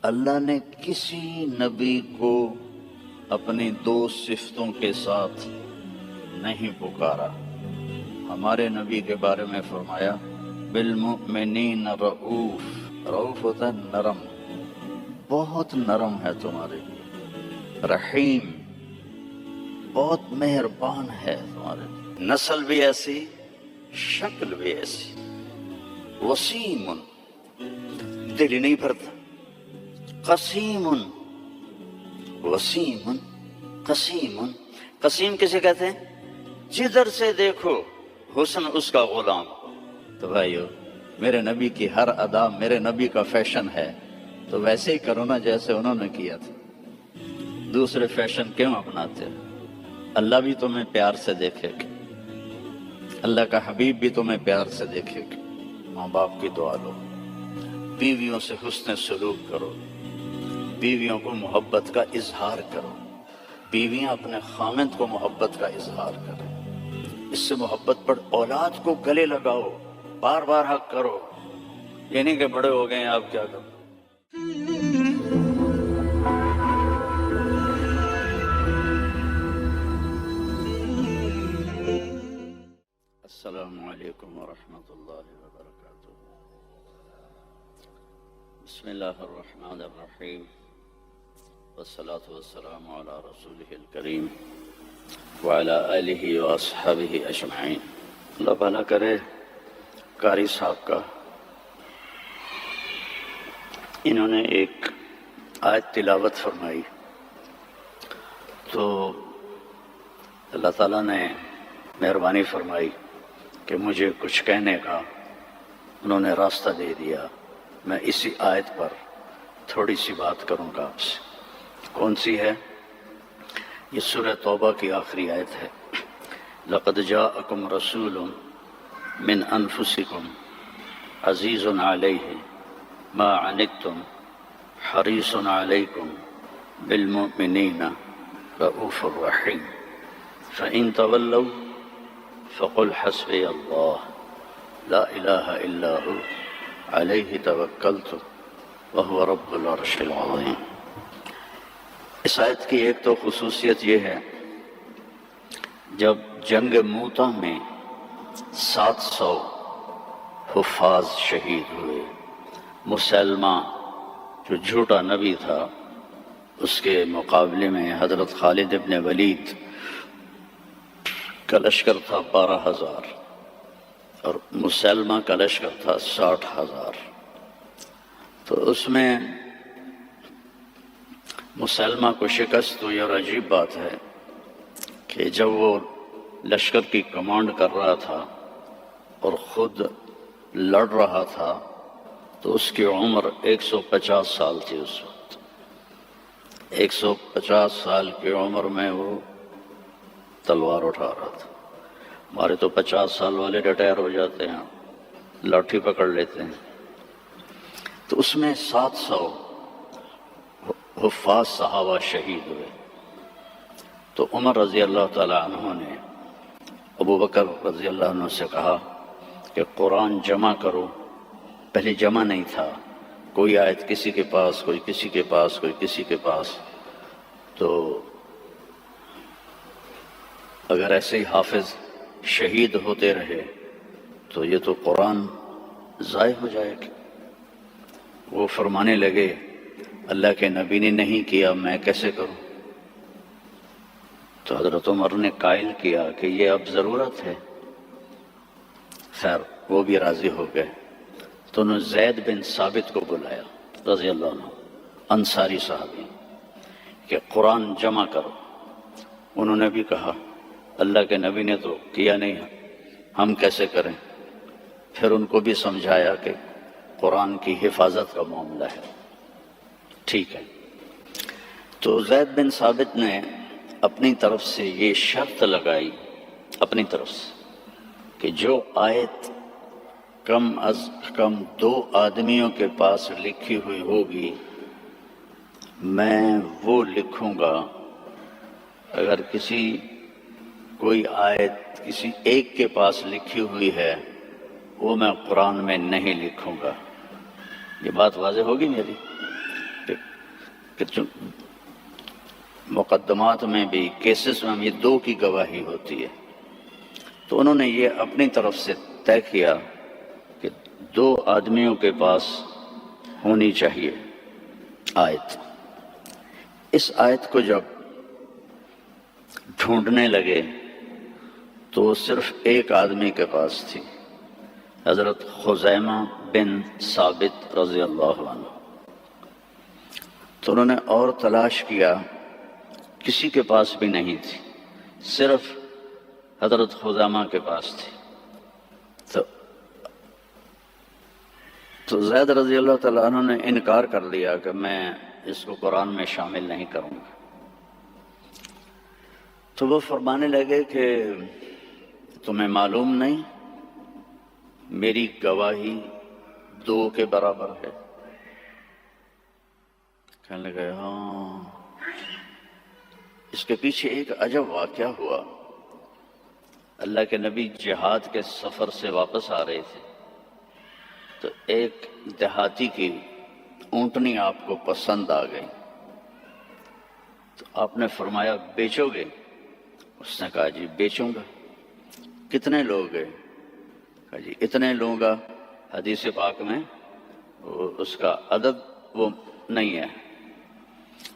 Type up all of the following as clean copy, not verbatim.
اللہ نے کسی نبی کو اپنی دو صفتوں کے ساتھ نہیں پکارا۔ ہمارے نبی کے بارے میں فرمایا بالمؤمنین رؤوف، رؤوف ہوتا ہے نرم، بہت نرم ہے تمہارے لیے، رحیم، بہت مہربان ہے تمہارے لیے، نسل بھی ایسی، شکل بھی ایسی، وسیم، دل ہی نہیں بھرتا، قسیم، وسیم، قسیم، قسیم کسے کہتے ہیں؟ جدھر سے دیکھو حسن اس کا غلام۔ تو بھائیو، میرے نبی کی ہر ادا میرے نبی کا فیشن ہے، تو ویسے ہی کرو نا جیسے انہوں نے کیا تھا۔ دوسرے فیشن کیوں اپناتے ہو؟ اللہ بھی تمہیں پیار سے دیکھے گا، اللہ کا حبیب بھی تمہیں پیار سے دیکھے گا۔ ماں باپ کی دعا لو، بیویوں سے حسن سلوک کرو، بیویوں کو محبت کا اظہار کرو، بیویاں اپنے خامند کو محبت کا اظہار کریں، اس سے محبت پر اولاد کو گلے لگاؤ، بار بار حق کرو، یہ نہیں کہ بڑے ہو گئے ہیں آپ کیا کرو۔ السلام علیکم ورحمۃ اللہ وبرکاتہ۔ بسم اللہ الرحمن الرحیم، والصلاة والسلام علی رسولہ الکریم وعلی آلہ واصحابہ اجمعین۔ اللہ بھلا کرے قاری صاحب کا، انہوں نے ایک آیت تلاوت فرمائی تو اللہ تعالیٰ نے مہربانی فرمائی کہ مجھے کچھ کہنے کا انہوں نے راستہ دے دیا۔ میں اسی آیت پر تھوڑی سی بات کروں گا آپ سے۔ کون سی ہے؟ یہ سورہ توبہ کی آخری آیت ہے۔ لَقَدْ جَاءَكُمْ رَسُولٌ مِّنْ أَنفُسِكُمْ عَزِيزٌ عَلَيْهِ مَا عَنِتُّمْ حَرِيصٌ عَلَيْكُمْ بِالْمُؤْمِنِينَ رَءُوفٌ رَحِيمٌ فَإِن تَوَلَّوْا فَقُلْ حَسْبِيَ اللَّهُ لَا إِلَٰهَ إِلَّا هُوَ عَلَيْهِ تَوَكَّلْتُ وَهُوَ رَبُّ الْعَرْشِ الْعَظِيمِ۔ اس آیت کی ایک تو خصوصیت یہ ہے، جب جنگ موتا میں 700 حفاظ شہید ہوئے، مسلمہ جو جھوٹا نبی تھا اس کے مقابلے میں حضرت خالد ابن ولید کا لشکر تھا 12,000 اور مسلمہ کا لشکر تھا 60,000۔ تو اس میں مسلمہ کو شکست ہوئی، اور عجیب بات ہے کہ جب وہ لشکر کی کمانڈ کر رہا تھا اور خود لڑ رہا تھا تو اس کی عمر 150 سال تھی۔ اس وقت 150 سال کی عمر میں وہ تلوار اٹھا رہا تھا۔ ہمارے تو 50 سال والے ریٹائر ہو جاتے ہیں، لاٹھی پکڑ لیتے ہیں۔ تو اس میں 700 حفاظ صحابہ شہید ہوئے۔ تو عمر رضی اللہ تعالی عنہ نے ابو بکر رضی اللہ عنہ سے کہا کہ قرآن جمع کرو۔ پہلے جمع نہیں تھا، کوئی آیت کسی کے پاس، کوئی کسی کے پاس، کوئی کسی کے پاس۔ تو اگر ایسے ہی حافظ شہید ہوتے رہے تو یہ تو قرآن ضائع ہو جائے گا۔ وہ فرمانے لگے اللہ کے نبی نے نہیں کیا، میں کیسے کروں؟ تو حضرت عمر نے قائل کیا کہ یہ اب ضرورت ہے۔ خیر وہ بھی راضی ہو گئے۔ تو انہوں نے زید بن ثابت کو بلایا رضی اللہ عنہ، انصاری صحابی، کہ قرآن جمع کرو۔ انہوں نے بھی کہا اللہ کے نبی نے تو کیا نہیں، ہم کیسے کریں؟ پھر ان کو بھی سمجھایا کہ قرآن کی حفاظت کا معاملہ ہے، ٹھیک ہے۔ تو زید بن ثابت نے اپنی طرف سے یہ شرط لگائی، اپنی طرف سے، کہ جو آیت کم از کم 2 آدمیوں کے پاس لکھی ہوئی ہوگی میں وہ لکھوں گا۔ اگر کوئی آیت کسی ایک کے پاس لکھی ہوئی ہے وہ میں قرآن میں نہیں لکھوں گا۔ یہ بات واضح ہوگی میری کہ کہ مقدمات میں بھی، کیسز میں یہ دو کی گواہی ہوتی ہے، تو انہوں نے یہ اپنی طرف سے طے کیا کہ دو آدمیوں کے پاس ہونی چاہیے آیت۔ اس آیت کو جب ڈھونڈنے لگے تو وہ صرف ایک آدمی کے پاس تھی، حضرت خزیمہ بن ثابت رضی اللہ عنہ۔ تو انہوں نے اور تلاش کیا، کسی کے پاس بھی نہیں تھی، صرف حضرت خزیمہ کے پاس تھی۔ تو زید رضی اللہ تعالیٰ عنہ نے انکار کر دیا کہ میں اس کو قرآن میں شامل نہیں کروں گا۔ تو وہ فرمانے لگے کہ تمہیں معلوم نہیں میری گواہی دو کے برابر ہے؟ کہنے لگے ہاں۔ اس کے پیچھے ایک عجب واقعہ ہوا۔ اللہ کے نبی جہاد کے سفر سے واپس آ رہے تھے، تو ایک دیہاتی کی اونٹنی آپ کو پسند آ گئی، تو آپ نے فرمایا بیچو گے؟ اس نے کہا جی بیچوں گا۔ کتنے لوگ گئے؟ کہا جی اتنے لوں گا۔ حدیث پاک میں اس کا عدد وہ نہیں ہے،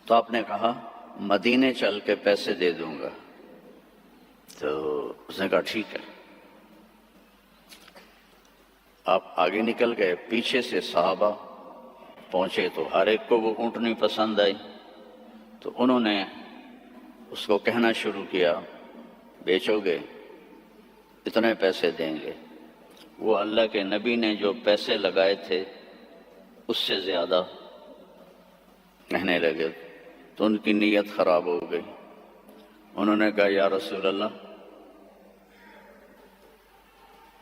تو آپ نے کہا مدینے چل کے پیسے دے دوں گا۔ تو اس نے کہا ٹھیک ہے۔ آپ آگے نکل گئے، پیچھے سے صحابہ پہنچے تو ہر ایک کو وہ اونٹنی پسند آئی، تو انہوں نے اس کو کہنا شروع کیا بیچو گے؟ اتنے پیسے دیں گے۔ وہ اللہ کے نبی نے جو پیسے لگائے تھے اس سے زیادہ کہنے لگے، تو ان کی نیت خراب ہو گئی۔ انہوں نے کہا یا رسول اللہ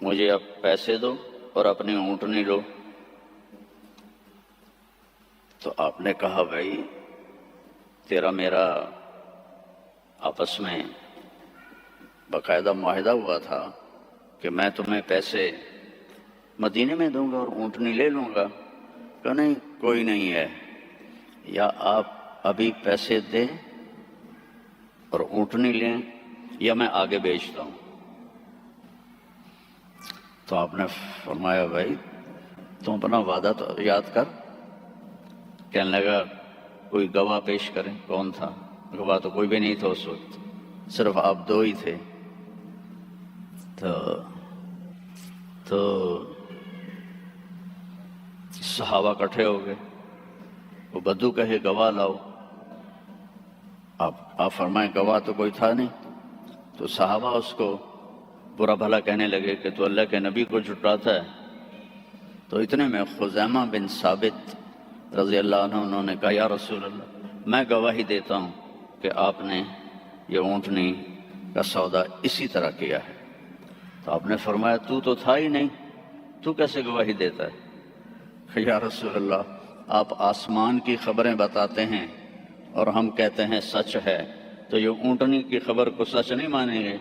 مجھے اب پیسے دو اور اپنی اونٹنی لو۔ تو آپ نے کہا بھائی تیرا میرا آپس میں باقاعدہ معاہدہ ہوا تھا کہ میں تمہیں پیسے مدینے میں دوں گا اور اونٹنی لے لوں گا۔ کہ نہیں کوئی نہیں ہے، یا آپ ابھی پیسے دیں اور اونٹنی لیں یا میں آگے بیچتا ہوں۔ تو آپ نے فرمایا بھائی تم اپنا وعدہ تو یاد کر۔ کہنے لگا کوئی گواہ پیش کرے۔ کون تھا؟ گواہ تو کوئی بھی نہیں تھا اس وقت، صرف آپ دو ہی تھے۔ تو صحابہ اکٹھے ہو گئے، وہ بدو کہے گواہ لاؤ۔ آپ فرمائیں گواہ تو کوئی تھا نہیں۔ تو صحابہ اس کو برا بھلا کہنے لگے کہ تو اللہ کے نبی کو جھٹلاتا ہے۔ تو اتنے میں خزیمہ بن ثابت رضی اللہ عنہ انہوں نے کہا یا رسول اللہ میں گواہی دیتا ہوں کہ آپ نے یہ اونٹنی کا سودا اسی طرح کیا ہے۔ تو آپ نے فرمایا تو تھا ہی نہیں، تو کیسے گواہی دیتا ہے؟ کہ یا رسول اللہ آپ آسمان کی خبریں بتاتے ہیں اور ہم کہتے ہیں سچ ہے، تو یہ اونٹنی کی خبر کو سچ نہیں مانیں گے؟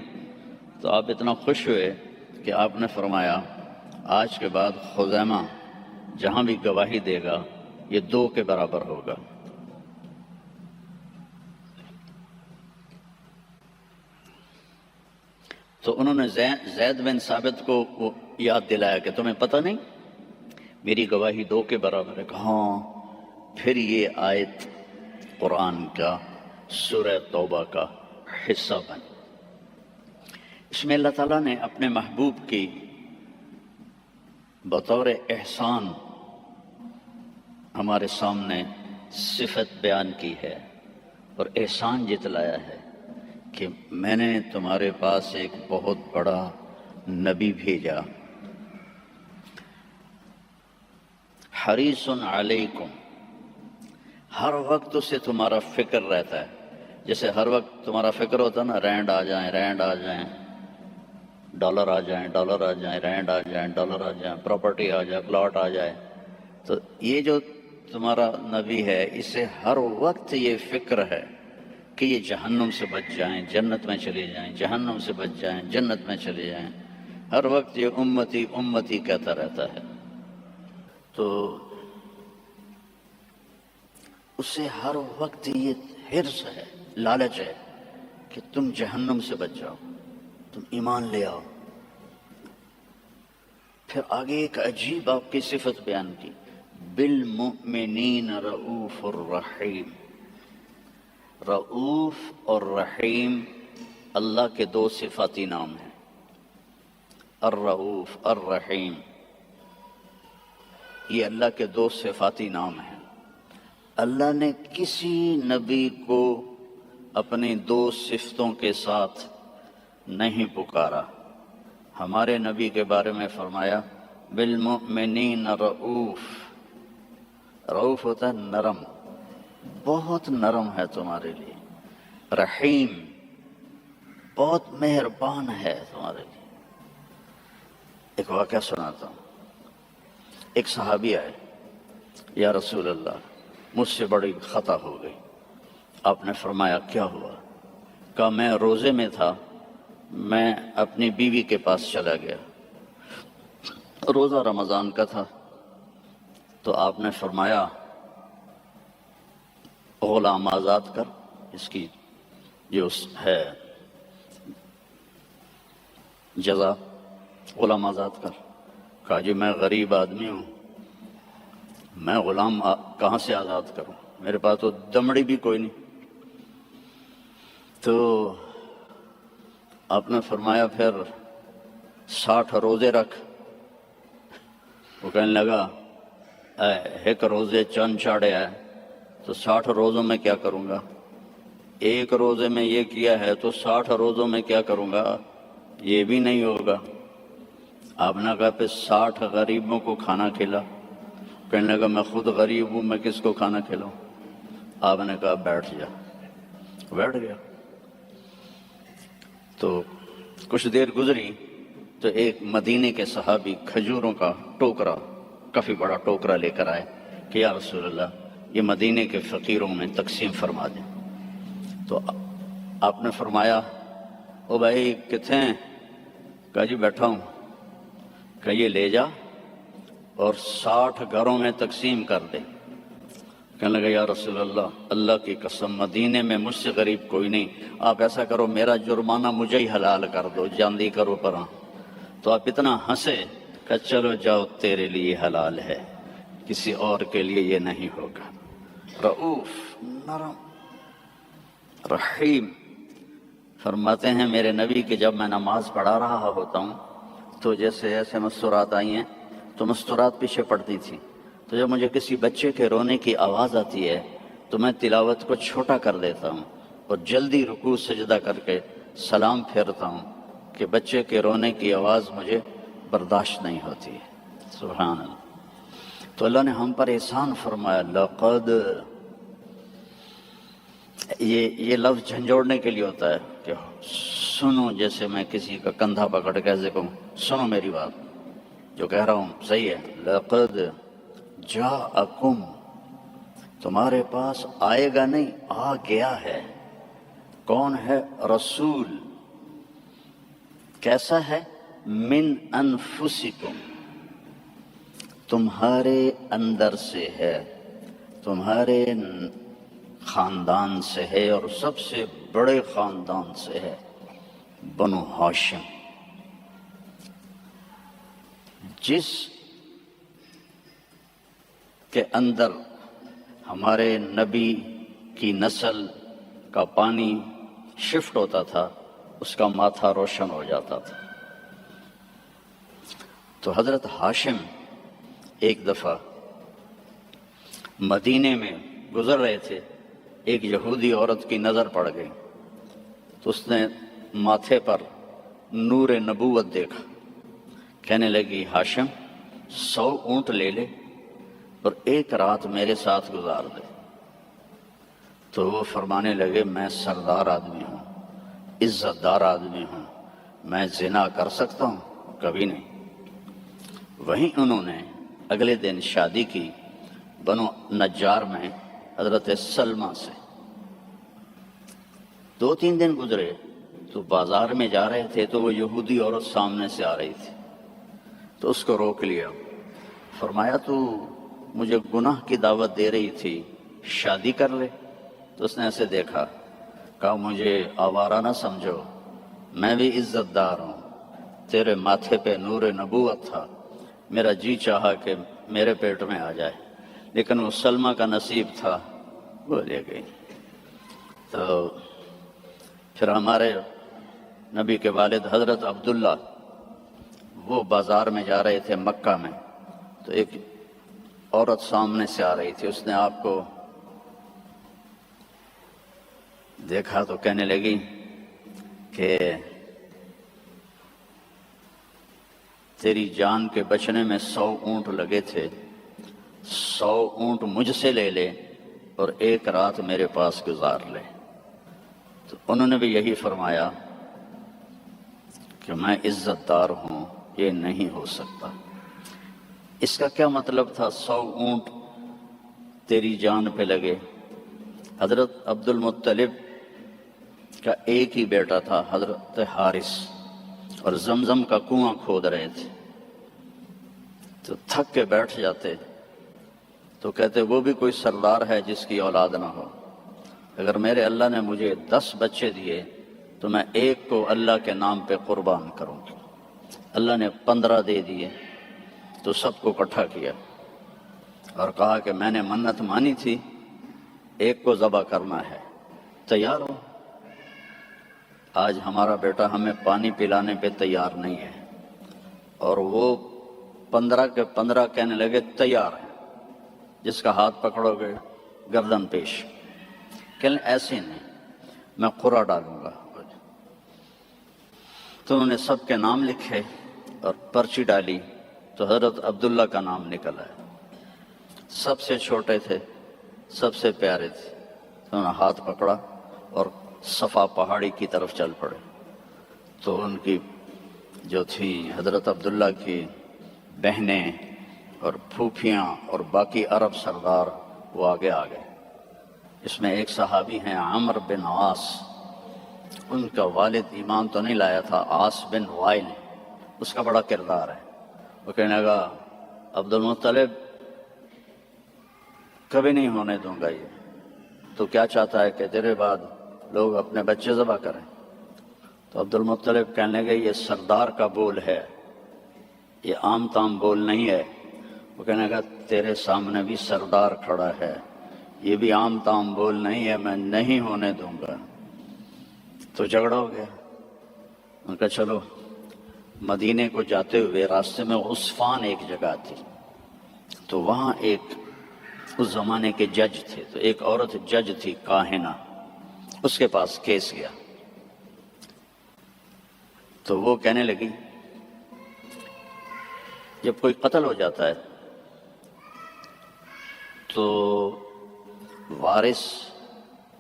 تو آپ اتنا خوش ہوئے کہ آپ نے فرمایا آج کے بعد خزیمہ جہاں بھی گواہی دے گا یہ دو کے برابر ہوگا۔ تو انہوں نے زید بن ثابت کو وہ یاد دلایا کہ تمہیں پتہ نہیں میری گواہی دو کے برابر ہے؟ ہاں۔ پھر یہ آیت قرآن کا سورہ توبہ کا حصہ بنی۔ اس میں اللہ تعالیٰ نے اپنے محبوب کی بطور احسان ہمارے سامنے صفت بیان کی ہے اور احسان جتلایا ہے کہ میں نے تمہارے پاس ایک بہت بڑا نبی بھیجا، حریص علیکم، ہر وقت اسے تمہارا فکر رہتا ہے۔ جیسے ہر وقت تمہارا فکر ہوتا نا رینڈ آ جائیں، ڈالر آ جائیں، رینڈ آ جائیں، ڈالر آ جائیں، پراپرٹی آ جائے، پلاٹ آ جائے۔ تو یہ جو تمہارا نبی ہے اسے ہر وقت یہ فکر ہے کہ یہ جہنم سے بچ جائیں، جنت میں چلے جائیں، جہنم سے بچ جائیں، جنت میں چلے جائیں۔ ہر وقت یہ امتی امتی کہتا رہتا ہے۔ تو اسے ہر وقت یہ حرص ہے، لالچ ہے کہ تم جہنم سے بچ جاؤ، تم ایمان لے آؤ۔ پھر آگے ایک عجیب آپ کی صفت بیان کی، بالمؤمنین رؤوف الرحیم۔ رؤوف اور رحیم اللہ کے دو صفاتی نام ہیں، الرؤوف الرحیم، یہ اللہ کے دو صفاتی نام ہیں۔ اللہ نے کسی نبی کو اپنی دو صفتوں کے ساتھ نہیں پکارا۔ ہمارے نبی کے بارے میں فرمایا بالمؤمنین رؤوف۔ رؤوف ہوتا ہے نرم، بہت نرم ہے تمہارے لیے۔ رحیم، بہت مہربان ہے تمہارے لیے۔ ایک واقعہ سناتا ہوں۔ ایک صحابی آئے، یا رسول اللہ مجھ سے بڑی خطا ہو گئی۔ آپ نے فرمایا کیا ہوا؟ کہا میں روزے میں تھا، میں اپنی بیوی کے پاس چلا گیا، روزہ رمضان کا تھا، تو آپ نے فرمایا غلام آزاد کر، اس کی جو ہے جزا، غلام آزاد کر۔ کہا جی میں غریب آدمی ہوں، میں غلام کہاں سے آزاد کروں، میرے پاس تو دمڑی بھی کوئی نہیں۔ تو آپ نے فرمایا پھر 60 روزے رکھ۔ وہ کہنے لگا ایک روزے چند چاڑے ہے تو 60 روزوں میں کیا کروں گا؟ ایک روزے میں یہ کیا ہے تو 60 روزوں میں کیا کروں گا؟ یہ بھی نہیں ہوگا۔ آپ نے کہا پھر 60 غریبوں کو کھانا کھلا۔ کہنے لگا میں خود غریب ہوں، میں کس کو کھانا کھلاؤں؟ آپ نے کہا بیٹھ جا۔ بیٹھ گیا۔ تو کچھ دیر گزری تو ایک مدینے کے صحابی کھجوروں کا ٹوکرا، کافی بڑا ٹوکرا لے کر آئے کہ یا رسول اللہ یہ مدینے کے فقیروں میں تقسیم فرما دیں۔ تو آپ نے فرمایا او بھائی کتنے ہیں؟ کہا جی بیٹھا ہوں۔ کہ یہ لے جا اور 60 گھروں میں تقسیم کر دے۔ کہنے لگا یا رسول اللہ اللہ کی قسم مدینے میں مجھ سے غریب کوئی نہیں، آپ ایسا کرو میرا جرمانہ مجھے ہی حلال کر دو، جاندی کرو پرا۔ تو آپ اتنا ہنسے کہ چلو جاؤ تیرے لیے حلال ہے، کسی اور کے لیے یہ نہیں ہوگا۔ رؤوف، نرم، رحیم۔ فرماتے ہیں میرے نبی کہ جب میں نماز پڑھا رہا ہوتا ہوں تو جیسے ایسے مستورات آئی ہیں تو مستورات پیچھے پڑتی تھی، تو جب مجھے کسی بچے کے رونے کی آواز آتی ہے تو میں تلاوت کو چھوٹا کر دیتا ہوں اور جلدی رکوع سجدہ کر کے سلام پھیرتا ہوں کہ بچے کے رونے کی آواز مجھے برداشت نہیں ہوتی ہے۔ سبحان اللہ۔ تو اللہ نے ہم پر احسان فرمایا، لقد، یہ لفظ جھنجھوڑنے کے لیے ہوتا ہے کہ سنو، جیسے میں کسی کا کندھا پکڑ کے ایسے کہوں سنو میری بات، جو کہہ رہا ہوں صحیح ہے۔ لقد جاءکم، تمہارے پاس آئے گا نہیں، آ گیا ہے۔ کون ہے؟ رسول۔ کیسا ہے؟ من انفسکم، تمہارے اندر سے ہے، تمہارے خاندان سے ہے، اور سب سے بڑے خاندان سے ہے، بنو ہاشم۔ جس کے اندر ہمارے نبی کی نسل کا پانی شفٹ ہوتا تھا اس کا ماتھا روشن ہو جاتا تھا۔ تو حضرت ہاشم ایک دفعہ مدینے میں گزر رہے تھے، ایک یہودی عورت کی نظر پڑ گئی تو اس نے ماتھے پر نور نبوت دیکھا۔ کہنے لگی ہاشم 100 اونٹ لے لے اور ایک رات میرے ساتھ گزار دے۔ تو وہ فرمانے لگے میں سردار آدمی ہوں، عزت دار آدمی ہوں، میں زنا کر سکتا ہوں؟ کبھی نہیں۔ وہیں انہوں نے اگلے دن شادی کی بنو نجار میں حضرت سلمہ سے۔ 2-3 دن گزرے تو بازار میں جا رہے تھے تو وہ یہودی عورت سامنے سے آ رہی تھی، تو اس کو روک لیا۔ فرمایا تو مجھے گناہ کی دعوت دے رہی تھی، شادی کر لے؟ تو اس نے ایسے دیکھا، کہا مجھے آوارہ نہ سمجھو، میں بھی عزت دار ہوں، تیرے ماتھے پہ نور نبوت تھا، میرا جی چاہا کہ میرے پیٹ میں آ جائے، لیکن وہ سلمہ کا نصیب تھا، وہ لے گئی۔ تو پھر ہمارے نبی کے والد حضرت عبداللہ وہ بازار میں جا رہے تھے مکہ میں، تو ایک عورت سامنے سے آ رہی تھی، اس نے آپ کو دیکھا تو کہنے لگی کہ تیری جان کے بچنے میں 100 اونٹ لگے تھے، 100 اونٹ مجھ سے لے لے اور ایک رات میرے پاس گزار لے۔ تو انہوں نے بھی یہی فرمایا کہ میں عزت دار ہوں، یہ نہیں ہو سکتا۔ اس کا کیا مطلب تھا 100 اونٹ تیری جان پہ لگے؟ حضرت عبد المطلب کا ایک ہی بیٹا تھا، حضرت حارث، اور زمزم کا کنواں کھود رہے تھے، تو تھک کے بیٹھ جاتے، تو کہتے وہ بھی کوئی سردار ہے جس کی اولاد نہ ہو، اگر میرے اللہ نے مجھے 10 بچے دیے تو میں ایک کو اللہ کے نام پہ قربان کروں گی۔ اللہ نے 15 دے دیے تو سب کو اکٹھا کیا اور کہا کہ میں نے منت مانی تھی، ایک کو ذبح کرنا ہے، تیار ہو؟ آج ہمارا بیٹا ہمیں پانی پلانے پہ تیار نہیں ہے، اور وہ 15 کے 15 کہنے لگے تیار ہیں، جس کا ہاتھ پکڑو گے گردن پیش۔ کہنے ایسے نہیں، میں قرعہ ڈالوں گا۔ تو انہوں نے سب کے نام لکھے اور پرچی ڈالی، تو حضرت عبداللہ کا نام نکل آیا۔ سب سے چھوٹے تھے، سب سے پیارے تھے، تو انہوں نے ہاتھ پکڑا اور صفا پہاڑی کی طرف چل پڑے۔ تو ان کی جو تھی حضرت عبداللہ کی بہنیں اور پھوپھیاں اور باقی عرب سردار وہ آگے آ گئے۔ اس میں ایک صحابی ہیں عمر بن عاص، ان کا والد ایمان تو نہیں لایا تھا، عاص بن وائل، اس کا بڑا کردار ہے۔ وہ کہنے لگا عبد المطلب کبھی نہیں ہونے دوں گا، یہ تو کیا چاہتا ہے کہ تیرے بعد لوگ اپنے بچے ذبح کریں؟ تو عبد المطلب کہنے لگے یہ سردار کا بول ہے، یہ عام تام بول نہیں ہے۔ وہ کہنے لگا تیرے سامنے بھی سردار کھڑا ہے، یہ بھی عام تام بول نہیں ہے، میں نہیں ہونے دوں گا۔ تو جھگڑا ہو گیا۔ ان کا چلو، مدینے کو جاتے ہوئے راستے میں عصفان ایک جگہ تھی، تو وہاں ایک اس زمانے کے جج تھے، تو ایک عورت جج تھی کاہنہ، اس کے پاس کیس گیا۔ تو وہ کہنے لگی جب کوئی قتل ہو جاتا ہے تو وارث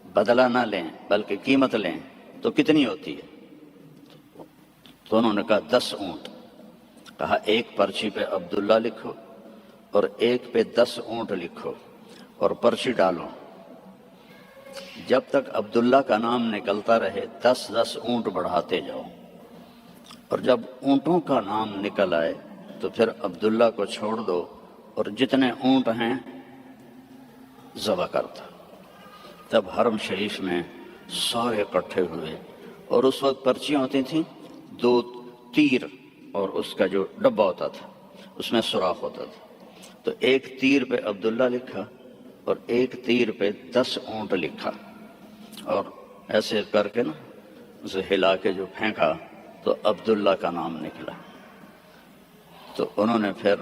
بدلہ نہ لیں بلکہ قیمت لیں تو کتنی ہوتی ہے؟ تو انہوں نے کہا 10 اونٹ۔ کہا ایک پرچی پہ عبداللہ لکھو اور ایک پہ 10 اونٹ لکھو اور پرچی ڈالو، جب تک عبداللہ کا نام نکلتا رہے 10 اونٹ بڑھاتے جاؤ، اور جب اونٹوں کا نام نکل آئے تو پھر عبداللہ کو چھوڑ دو اور جتنے اونٹ ہیں ذبح کرتا۔ تب حرم شریف میں سارے اکٹھے ہوئے، اور اس وقت پرچیاں ہوتی تھیں 2 تیر، اور اس کا جو ڈبہ ہوتا تھا اس میں سوراخ ہوتا تھا، تو ایک تیر پہ عبداللہ لکھا اور ایک تیر پہ 10 اونٹ لکھا، اور ایسے کر کے نا اسے ہلا کے جو پھینکا تو عبداللہ کا نام نکلا۔ تو انہوں نے پھر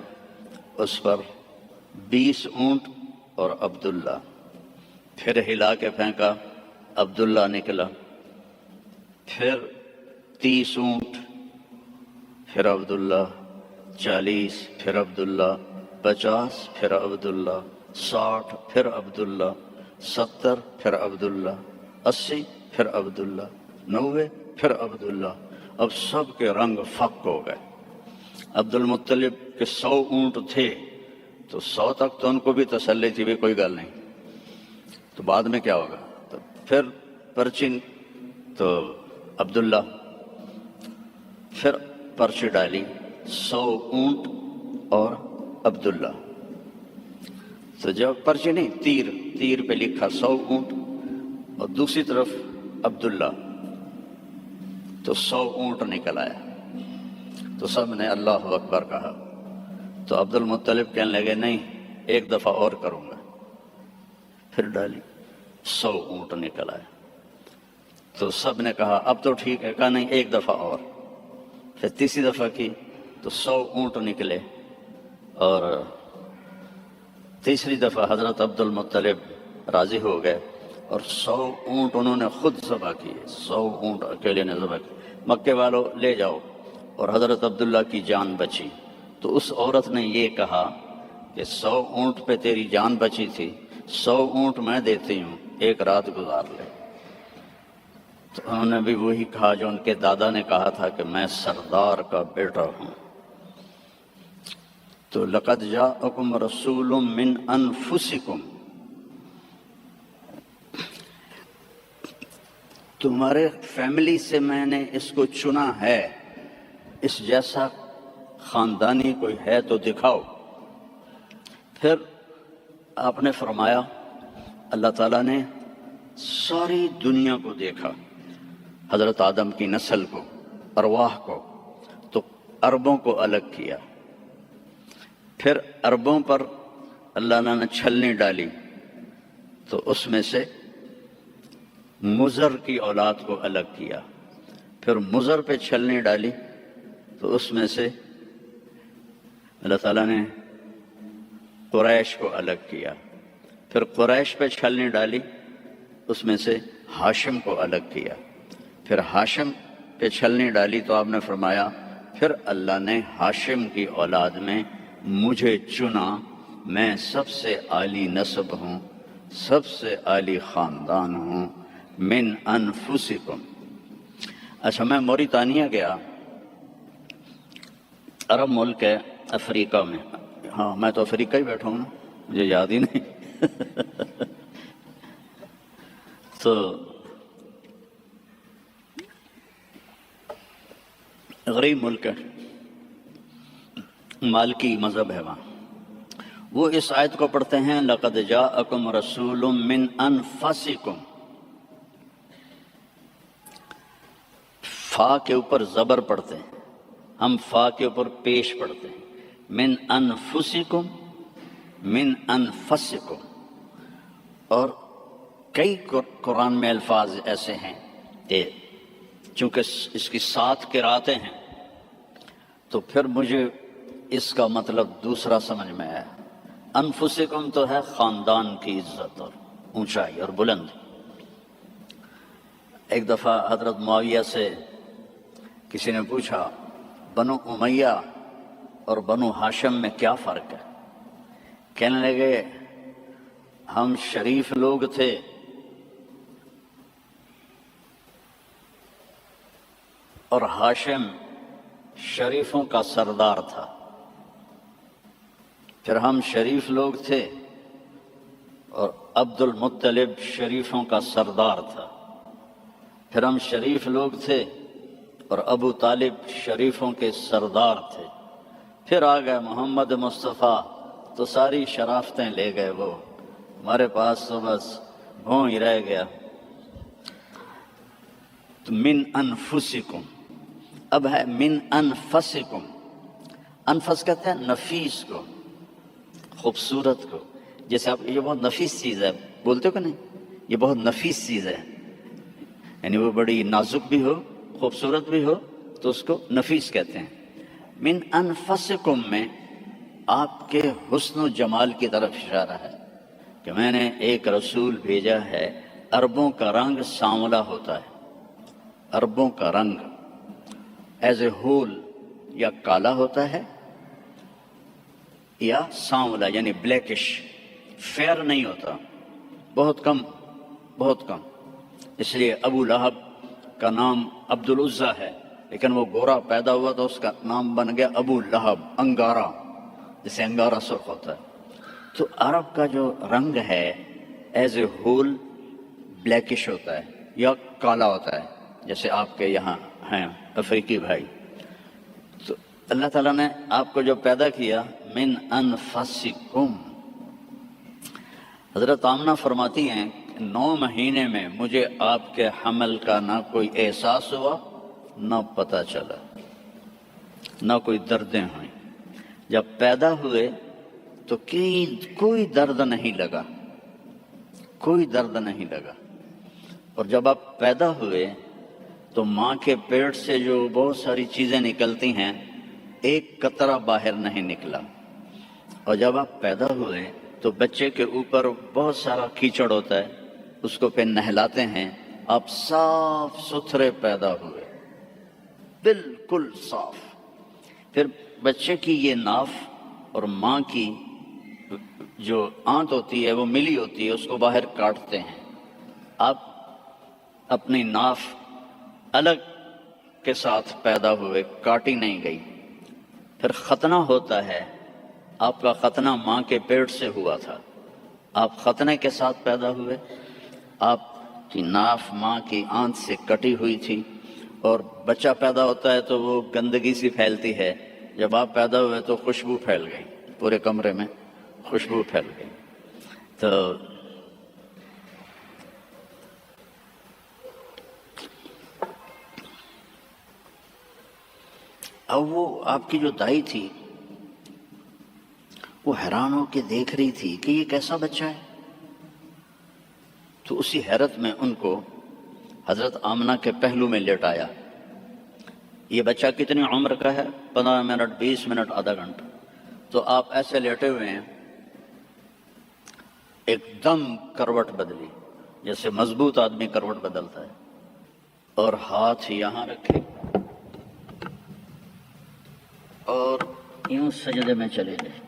اس پر 20 اونٹ اور عبداللہ، پھر ہلا کے پھینکا، عبداللہ نکلا، پھر 30 اونٹ، پھر عبداللہ، 40، پھر عبداللہ، 50، پھر عبداللہ، 60، پھر عبداللہ، 70، پھر عبداللہ، 80، پھر عبداللہ، 90، پھر عبداللہ۔ اب سب کے رنگ فق ہو گئے۔ عبد المطلب کے 100 اونٹ تھے تو 100 تک تو ان کو بھی تسلی تھی بھی کوئی گل نہیں، تو بعد میں کیا ہوگا؟ تو پھر پرچی، تو عبداللہ، پھر پرچی ڈالی 100 اونٹ اور عبداللہ۔ تو جب پرچے نہیں، تیر پہ لکھا 100 اونٹ اور دوسری طرف عبداللہ، تو 100 اونٹ نکل آیا، تو سب نے اللہ اکبر کہا۔ تو عبد المطلب کہنے لگے نہیں، ایک دفعہ اور کروں گا، پھر ڈالی، 100 اونٹ نکل آئے۔ تو سب نے کہا اب تو ٹھیک ہے، کہا نہیں ایک دفعہ اور، پھر تیسری دفعہ کی تو 100 اونٹ نکلے، اور تیسری دفعہ حضرت عبد المطلب راضی ہو گئے اور 100 اونٹ انہوں نے خود ذبح کیے، 100 اونٹ اکیلے نے ذبح کیے۔ مکے والوں لے جاؤ، اور حضرت عبداللہ کی جان بچی۔ تو اس عورت نے یہ کہا کہ 100 اونٹ پہ تیری جان بچی تھی، 100 اونٹ میں دیتی ہوں، ایک رات گزار لے۔ تو انہوں نے بھی وہی کہا جو ان کے دادا نے کہا تھا کہ میں سردار کا بیٹا ہوں۔ تو لقد جاءکم رسول من انفسکم، تمہارے فیملی سے میں نے اس کو چنا ہے، اس جیسا خاندانی کوئی ہے تو دکھاؤ۔ پھر آپ نے فرمایا، اللہ تعالیٰ نے ساری دنیا کو دیکھا، حضرت آدم کی نسل کو، ارواح کو، تو عربوں کو الگ کیا۔ پھر عربوں پر اللہ نے چھلنی ڈالی، تو اس میں سے مضر کی اولاد کو الگ کیا۔ پھر مضر پہ چھلنی ڈالی تو اس میں سے اللہ تعالیٰ نے قریش کو الگ کیا۔ پھر قریش پہ چھلنی ڈالی، اس میں سے ہاشم کو الگ کیا۔ پھر ہاشم پہ چھلنی ڈالی تو آپ نے فرمایا پھر اللہ نے ہاشم کی اولاد میں مجھے چنا، میں سب سے عالی نسب ہوں، سب سے عالی خاندان ہوں، من انفسکم۔ اچھا، میں موریتانیہ گیا، عرب ملک ہے افریقہ میں۔ ہاں میں تو افریقہ ہی بیٹھا ہوں نا، مجھے یاد ہی نہیں۔ تو غریب ملک ہے، مالکی مذہب ہے وہاں۔ وہ اس آیت کو پڑھتے ہیں لقد جاءکم رسول من انفسکم، فا کے اوپر زبر پڑھتے ہیں، ہم فا کے اوپر پیش پڑھتے ہیں، من انفسکم، من انفسکم۔ اور کئی قرآن میں الفاظ ایسے ہیں کہ چونکہ اس کی 7 قراتیں ہیں تو پھر مجھے اس کا مطلب دوسرا سمجھ میں آیا۔ انفسکم تو ہے خاندان کی عزت اور اونچائی اور بلند۔ ایک دفعہ حضرت معاویہ سے کسی نے پوچھا بنو امیہ اور بنو ہاشم میں کیا فرق ہے؟ کہنے لگے ہم شریف لوگ تھے اور ہاشم شریفوں کا سردار تھا۔ پھر ہم شریف لوگ تھے اور عبد المطلب شریفوں کا سردار تھا۔ پھر ہم شریف لوگ تھے اور ابو طالب شریفوں کے سردار تھے۔ پھر آ گئے محمد مصطفیٰ تو ساری شرافتیں لے گئے، وہ ہمارے پاس تو بس بھوں ہی رہ گیا۔ تو من انفسکم اب ہے من انفسکم۔ انفس کہتے ہیں نفیس کو، خوبصورت کو۔ جیسے آپ یہ بہت نفیس چیز ہے بولتے ہو کہ نہیں، یہ بہت نفیس چیز ہے، یعنی وہ بڑی نازک بھی ہو، خوبصورت بھی ہو تو اس کو نفیس کہتے ہیں۔ من انفسکم میں آپ کے حسن و جمال کی طرف اشارہ ہے کہ میں نے ایک رسول بھیجا ہے۔ عربوں کا رنگ سانولا ہوتا ہے، عربوں کا رنگ ایز اے ہول یا کالا ہوتا ہے یا سانولا یعنی بلیکش، فیئر نہیں ہوتا، بہت کم، بہت کم۔ اس لیے ابو لہب کا نام عبد العزیٰ ہے، لیکن وہ گورا پیدا ہوا تو اس کا نام بن گیا ابو لہب، انگارا، جسے انگارا سرخ ہوتا ہے۔ تو عرب کا جو رنگ ہے ایز اے ہول بلیکش ہوتا ہے یا کالا ہوتا ہے، جیسے آپ کے یہاں ہیں افریقی بھائی۔ تو اللہ تعالیٰ نے آپ کو جو پیدا کیا من انفسکم، حضرت آمنہ فرماتی ہیں کہ 9 مہینے میں مجھے آپ کے حمل کا نہ کوئی احساس ہوا، نہ پتہ چلا، نہ کوئی دردیں ہوئیں۔ جب پیدا ہوئے تو کوئی درد نہیں لگا، کوئی درد نہیں لگا۔ اور جب آپ پیدا ہوئے تو ماں کے پیٹ سے جو بہت ساری چیزیں نکلتی ہیں، ایک قطرہ باہر نہیں نکلا۔ اور جب آپ پیدا ہوئے تو بچے کے اوپر بہت سارا کیچڑ ہوتا ہے، اس کو پھر نہلاتے ہیں، آپ صاف ستھرے پیدا ہوئے، بالکل صاف۔ پھر بچے کی یہ ناف اور ماں کی جو آنت ہوتی ہے وہ ملی ہوتی ہے، اس کو باہر کاٹتے ہیں۔ آپ اپنی ناف الگ کے ساتھ پیدا ہوئے، کاٹی نہیں گئی۔ پھر ختنہ ہوتا ہے، آپ کا ختنہ ماں کے پیٹ سے ہوا تھا، آپ ختنے کے ساتھ پیدا ہوئے، آپ کی ناف ماں کی آنت سے کٹی ہوئی تھی، اور بچہ پیدا ہوتا ہے تو وہ گندگی سی پھیلتی ہے۔ جب آپ پیدا ہوئے تو خوشبو پھیل گئی، پورے کمرے میں خوشبو پھیل گئی۔ تو اب وہ آپ کی جو دائی تھی وہ حیران ہو کے دیکھ رہی تھی کہ یہ کیسا بچہ ہے۔ تو اسی حیرت میں ان کو حضرت آمنہ کے پہلو میں لیٹایا۔ یہ بچہ کتنی عمر کا ہے؟ 15 منٹ، 20 منٹ، آدھا گھنٹہ۔ تو آپ ایسے لیٹے ہوئے ہیں، ایک دم کروٹ بدلی، جیسے مضبوط آدمی کروٹ بدلتا ہے، اور ہاتھ یہاں رکھے اور یوں سجدے میں چلے گئے،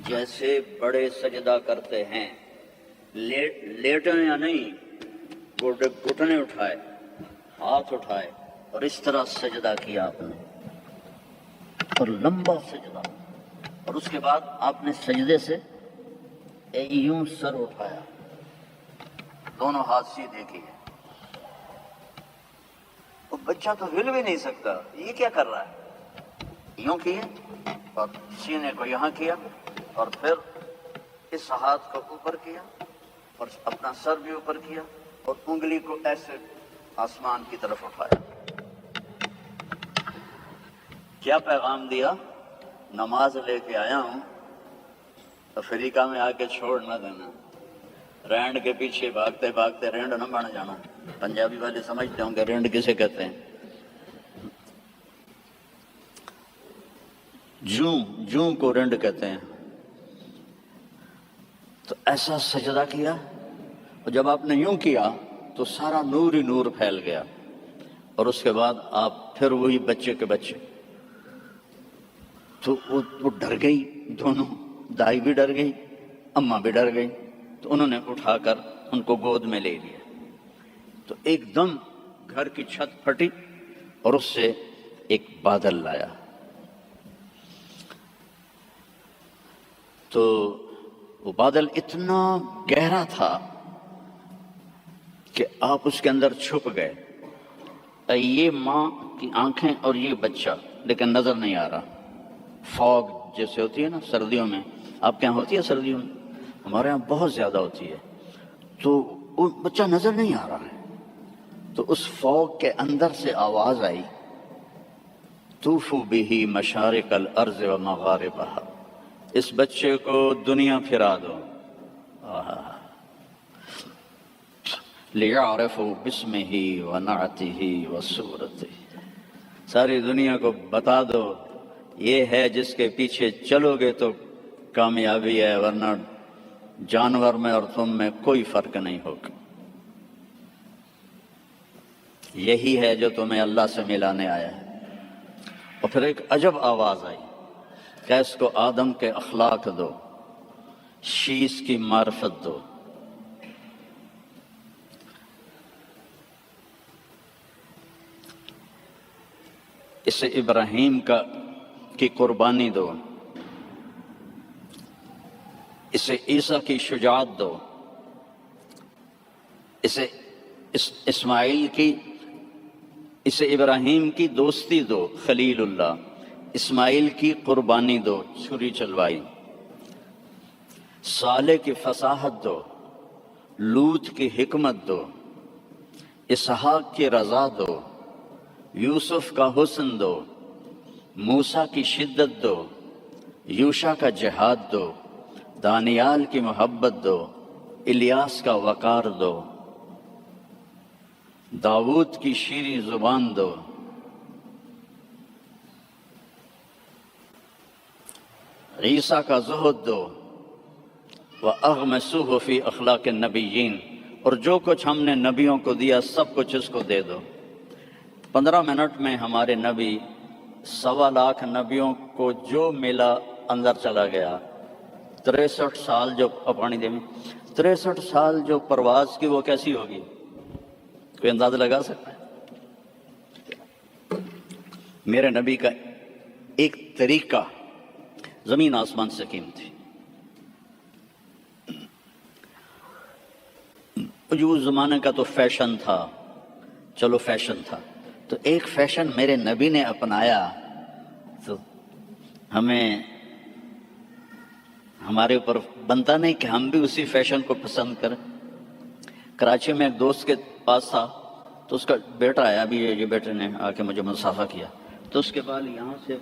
جیسے بڑے سجدہ کرتے ہیں، لیٹے یا نہیں، گھٹنے اٹھائے، ہاتھ اٹھائے، اور اس طرح سجدہ کیا آپ نے، اور لمبا سجدہ۔ اور اس کے بعد آپ نے سجدے سے یوں سر اٹھایا، دونوں ہاتھ سیدھے کیے۔ وہ بچہ تو ہل بھی نہیں سکتا، یہ کیا کر رہا ہے؟ یوں کیے اور سینے کو یہاں کیا، اور پھر اس ہاتھ کو اوپر کیا اور اپنا سر بھی اوپر کیا، اور انگلی کو ایسے آسمان کی طرف اٹھایا۔ کیا پیغام دیا؟ نماز لے کے آیا ہوں، افریقہ میں آ کے چھوڑ نہ دینا، رینڈ کے پیچھے بھاگتے بھاگتے رینڈ نہ بن جانا۔ پنجابی والے سمجھتے ہوں کہ رینڈ کسے کہتے ہیں؟ جوں کو رینڈ کہتے ہیں۔ تو ایسا سجدہ کیا، اور جب آپ نے یوں کیا تو سارا نور ہی نور پھیل گیا، اور اس کے بعد آپ پھر وہی بچے کے بچے۔ تو وہ ڈر گئی، دونوں، دائی بھی ڈر گئی، اماں بھی ڈر گئی۔ تو انہوں نے اٹھا کر ان کو گود میں لے لیا۔ تو ایک دم گھر کی چھت پھٹی اور اس سے ایک بادل لایا۔ تو وہ بادل اتنا گہرا تھا کہ آپ اس کے اندر چھپ گئے۔ یہ ماں کی آنکھیں اور یہ بچہ، لیکن نظر نہیں آ رہا۔ فوگ جیسے ہوتی ہے نا سردیوں میں، آپ کے یہاں ہوتی ہے سردیوں میں؟ ہمارے یہاں بہت زیادہ ہوتی ہے۔ تو وہ بچہ نظر نہیں آ رہا ہے۔ تو اس فوگ کے اندر سے آواز آئی، طوفوا بہ مشارق الارض و مغاربہا، اس بچے کو دنیا پھرا دو، لیعرفوا باسمہ ونعتہ وصورتہ، ساری دنیا کو بتا دو یہ ہے جس کے پیچھے چلو گے تو کامیابی ہے، ورنہ جانور میں اور تم میں کوئی فرق نہیں ہوگا۔ یہی ہے جو تمہیں اللہ سے ملانے آیا ہے۔ اور پھر ایک عجب آواز آئی کہ اس کو آدم کے اخلاق دو، شیش کی معرفت دو۔ اسے ابراہیم کی قربانی دو، اسے عیسیٰ کی شجاعت دو، اسے اسے ابراہیم کی دوستی دو، خلیل اللہ، اسماعیل کی قربانی دو، چھری چلوائی، صالح کی فصاحت دو، لوط کی حکمت دو، اسحاق کی رضا دو، یوسف کا حسن دو، موسیٰ کی شدت دو، یوشع کا جہاد دو، دانیال کی محبت دو، الیاس کا وقار دو، داؤد کی شیریں زبان دو، عیسیٰ کا زہد دو، وَأَغْمَسُوهُ فِي أَخْلَاقِ النَّبِيِّينَ، اور جو کچھ ہم نے نبیوں کو دیا سب کچھ اس کو دے دو۔ 15 منٹ میں ہمارے نبی 1.25 لاکھ نبیوں کو جو ملا اندر چلا گیا۔ 63 سال جو پانی دے میں 63 سال جو پرواز کی وہ کیسی ہوگی؟ کوئی اندازہ لگا سکتا ہے؟ میرے نبی کا ایک طریقہ زمین آسمان سے قیمتی، جو اس زمانے کا تو فیشن تھا، چلو فیشن تھا، تو ایک فیشن میرے نبی نے اپنایا تو ہمیں ہمارے اوپر بنتا نہیں کہ ہم بھی اسی فیشن کو پسند کریں۔ کراچی میں ایک دوست کے پاس تھا تو اس کا بیٹا آیا، ابھی یہ بیٹے نے آ کے مجھے مصافحہ کیا، تو اس کے بال یہاں سے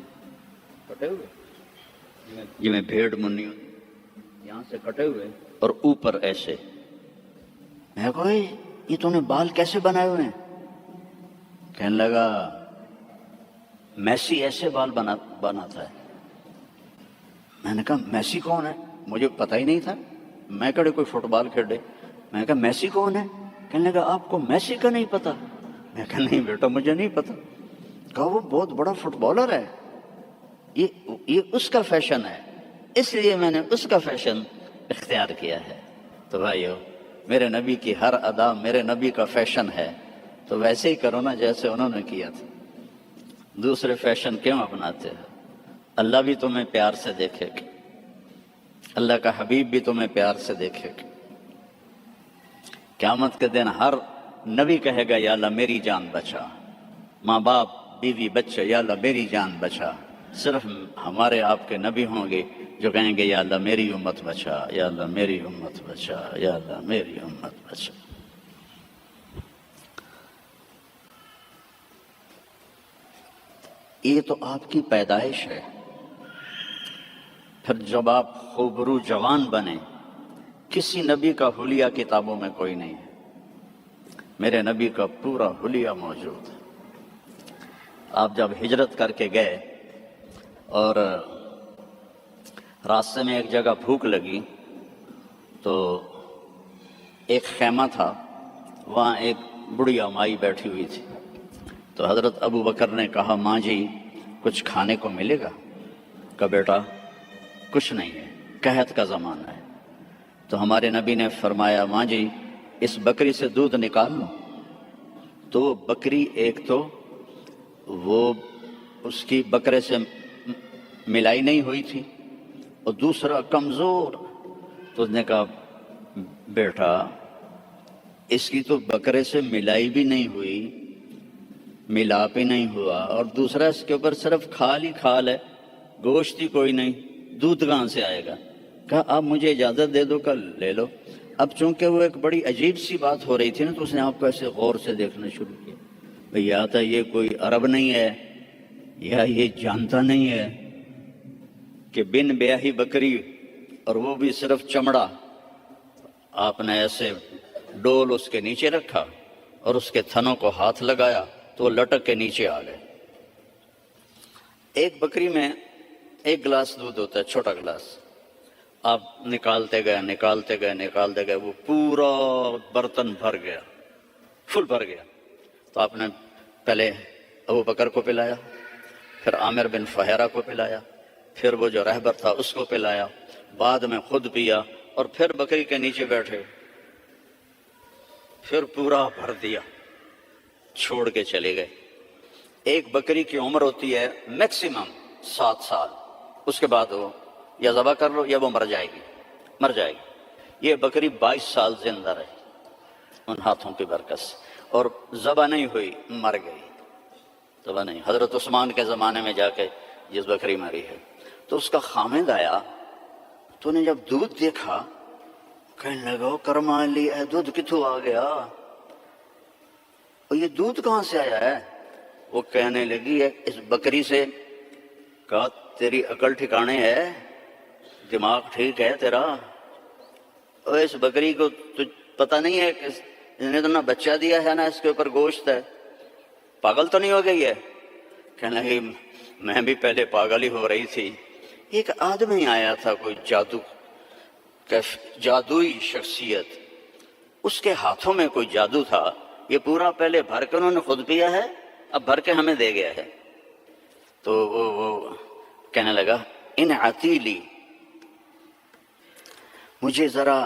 کٹے ہوئے، جی میں بھیڑ منی ہوں، یہاں سے کٹے ہوئے اور اوپر ایسے۔ میں کہا یہ تو نے بال کیسے بنائے ہوئے ہیں؟ کہنے لگا میسی ایسے بال بناتا ہے۔ میں نے کہا میسی کون ہے؟ مجھے پتہ ہی نہیں تھا، میں کہڑے کوئی فٹ بال کھیلے۔ میں نے کہا میسی کون ہے؟ کہنے لگا آپ کو میسی کا نہیں پتا؟ میں کہا نہیں بیٹا مجھے نہیں پتا۔ کہا وہ بہت بڑا فٹ بالر ہے، یہ اس کا فیشن ہے، اس لیے میں نے اس کا فیشن اختیار کیا ہے۔ تو بھائیو میرے نبی کی ہر ادا میرے نبی کا فیشن ہے، تو ویسے ہی کرو نا جیسے انہوں نے کیا تھا۔ دوسرے فیشن کیوں اپناتے ہو؟ اللہ بھی تمہیں پیار سے دیکھے گا، اللہ کا حبیب بھی تمہیں پیار سے دیکھے گا۔ قیامت کے دن ہر نبی کہے گا یا اللہ میری جان بچا، ماں باپ بیوی بچے یا اللہ میری جان بچا۔ صرف ہمارے آپ کے نبی ہوں گے جو کہیں گے یا اللہ میری امت بچا، یا اللہ میری امت بچا، یا اللہ میری امت بچا۔ یہ تو آپ کی پیدائش ہے، پھر جب آپ خوبرو جوان بنے، کسی نبی کا حلیہ کتابوں میں کوئی نہیں ہے، میرے نبی کا پورا حلیہ موجود ہے۔ آپ جب ہجرت کر کے گئے اور راستے میں ایک جگہ بھوک لگی تو ایک خیمہ تھا، وہاں ایک بڑھیا مائی بیٹھی ہوئی تھی، تو حضرت ابو بکر نے کہا ماں جی کچھ کھانے کو ملے گا؟ کہا بیٹا کچھ نہیں ہے، قحط کا زمانہ ہے۔ تو ہمارے نبی نے فرمایا ماں جی اس بکری سے دودھ نکال لو۔ تو وہ بکری ایک تو وہ اس کی بکرے سے ملائی نہیں ہوئی تھی، اور دوسرا کمزور، تو اس نے کہا بیٹا اس کی تو بکرے سے ملائی بھی نہیں ہوئی، ملاپ ہی نہیں ہوا، اور دوسرا اس کے اوپر صرف کھال ہی کھال ہے، گوشت ہی کوئی نہیں، دودھ کہاں سے آئے گا؟ کہا آپ مجھے اجازت دے دو، کل لے لو۔ اب چونکہ وہ ایک بڑی عجیب سی بات ہو رہی تھی نا، تو اس نے آپ کو ایسے غور سے دیکھنا شروع کیا، بھئی یا تو یہ کوئی عرب نہیں ہے، یا یہ جانتا نہیں ہے کہ بن بیاہی بکری اور وہ بھی صرف چمڑا، آپ نے ایسے ڈول اس کے نیچے رکھا اور اس کے تھنوں کو ہاتھ لگایا تو وہ لٹک کے نیچے آ گئے۔ ایک بکری میں 1 گلاس دودھ ہوتا ہے، چھوٹا گلاس، آپ نکالتے گئے، وہ پورا برتن بھر گیا، فل بھر گیا۔ تو آپ نے پہلے ابو بکر کو پلایا، پھر عامر بن فہیرہ کو پلایا، پھر وہ جو رہبر تھا اس کو پلایا، بعد میں خود پیا، اور پھر بکری کے نیچے بیٹھے، پھر پورا بھر دیا، چھوڑ کے چلے گئے۔ ایک بکری کی عمر ہوتی ہے میکسیمم 7 سال، اس کے بعد وہ یا ذبح کر لو یا وہ مر جائے گی۔ یہ بکری 22 سال زندہ رہی ان ہاتھوں کی برکت سے، اور ذبح نہیں ہوئی، مر گئی، ذبح نہیں۔ حضرت عثمان کے زمانے میں جا کے جس بکری مری ہے، تو اس کا خامد آیا تو نے جب دودھ دیکھا کہنے لگا کرما لی اے دودھ کتوں آ گیا، اور یہ دودھ کہاں سے آیا ہے؟ وہ کہنے لگی ہے اس بکری سے۔ کہا تیری عقل ٹھکانے ہے، دماغ ٹھیک ہے تیرا؟ اور اس بکری کو تو پتہ نہیں ہے کہ اس نے تو نہ بچہ دیا ہے نہ اس کے اوپر گوشت ہے، پاگل تو نہیں ہو گئی ہے؟ کہنے لگی میں بھی پہلے پاگل ہی ہو رہی تھی۔ ایک آدمی آیا تھا، کوئی جادوئی شخصیت، اس کے ہاتھوں میں کوئی جادو تھا، یہ پورا پہلے بھر کے انہوں نے خود پیا ہے، اب بھر کے ہمیں دے گیا ہے۔ تو وہ کہنے لگا ان عتیلی، مجھے ذرا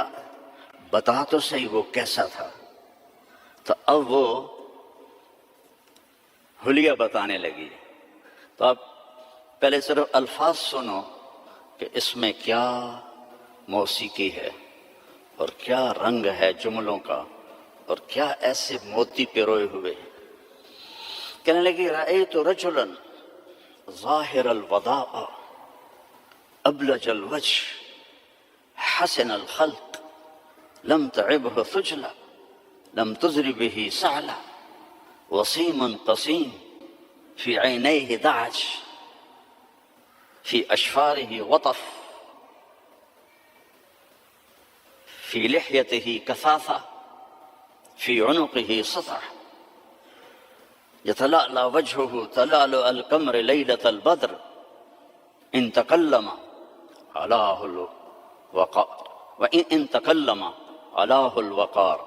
بتا تو صحیح وہ کیسا تھا۔ تو اب وہ حلیہ بتانے لگی۔ تو آپ پہلے صرف الفاظ سنو کہ اس میں کیا موسیقی ہے اور کیا رنگ ہے جملوں کا اور کیا ایسے موتی پیروئے ہوئے۔ کہنے لگی رأیت رجلا ظاہر الوداع ابلج الوجه حسن الخلق لم تعبه ثجلا لم تزر به سعلا وسيم قسيم في عينيه دعج في أشفاره وطف في لحيته كثافة في عنقه سطع يتلألأ وجهه تلألؤ القمر ليلة البدر إن تكلم علاه الوقار وإن تكلم علاه الوقار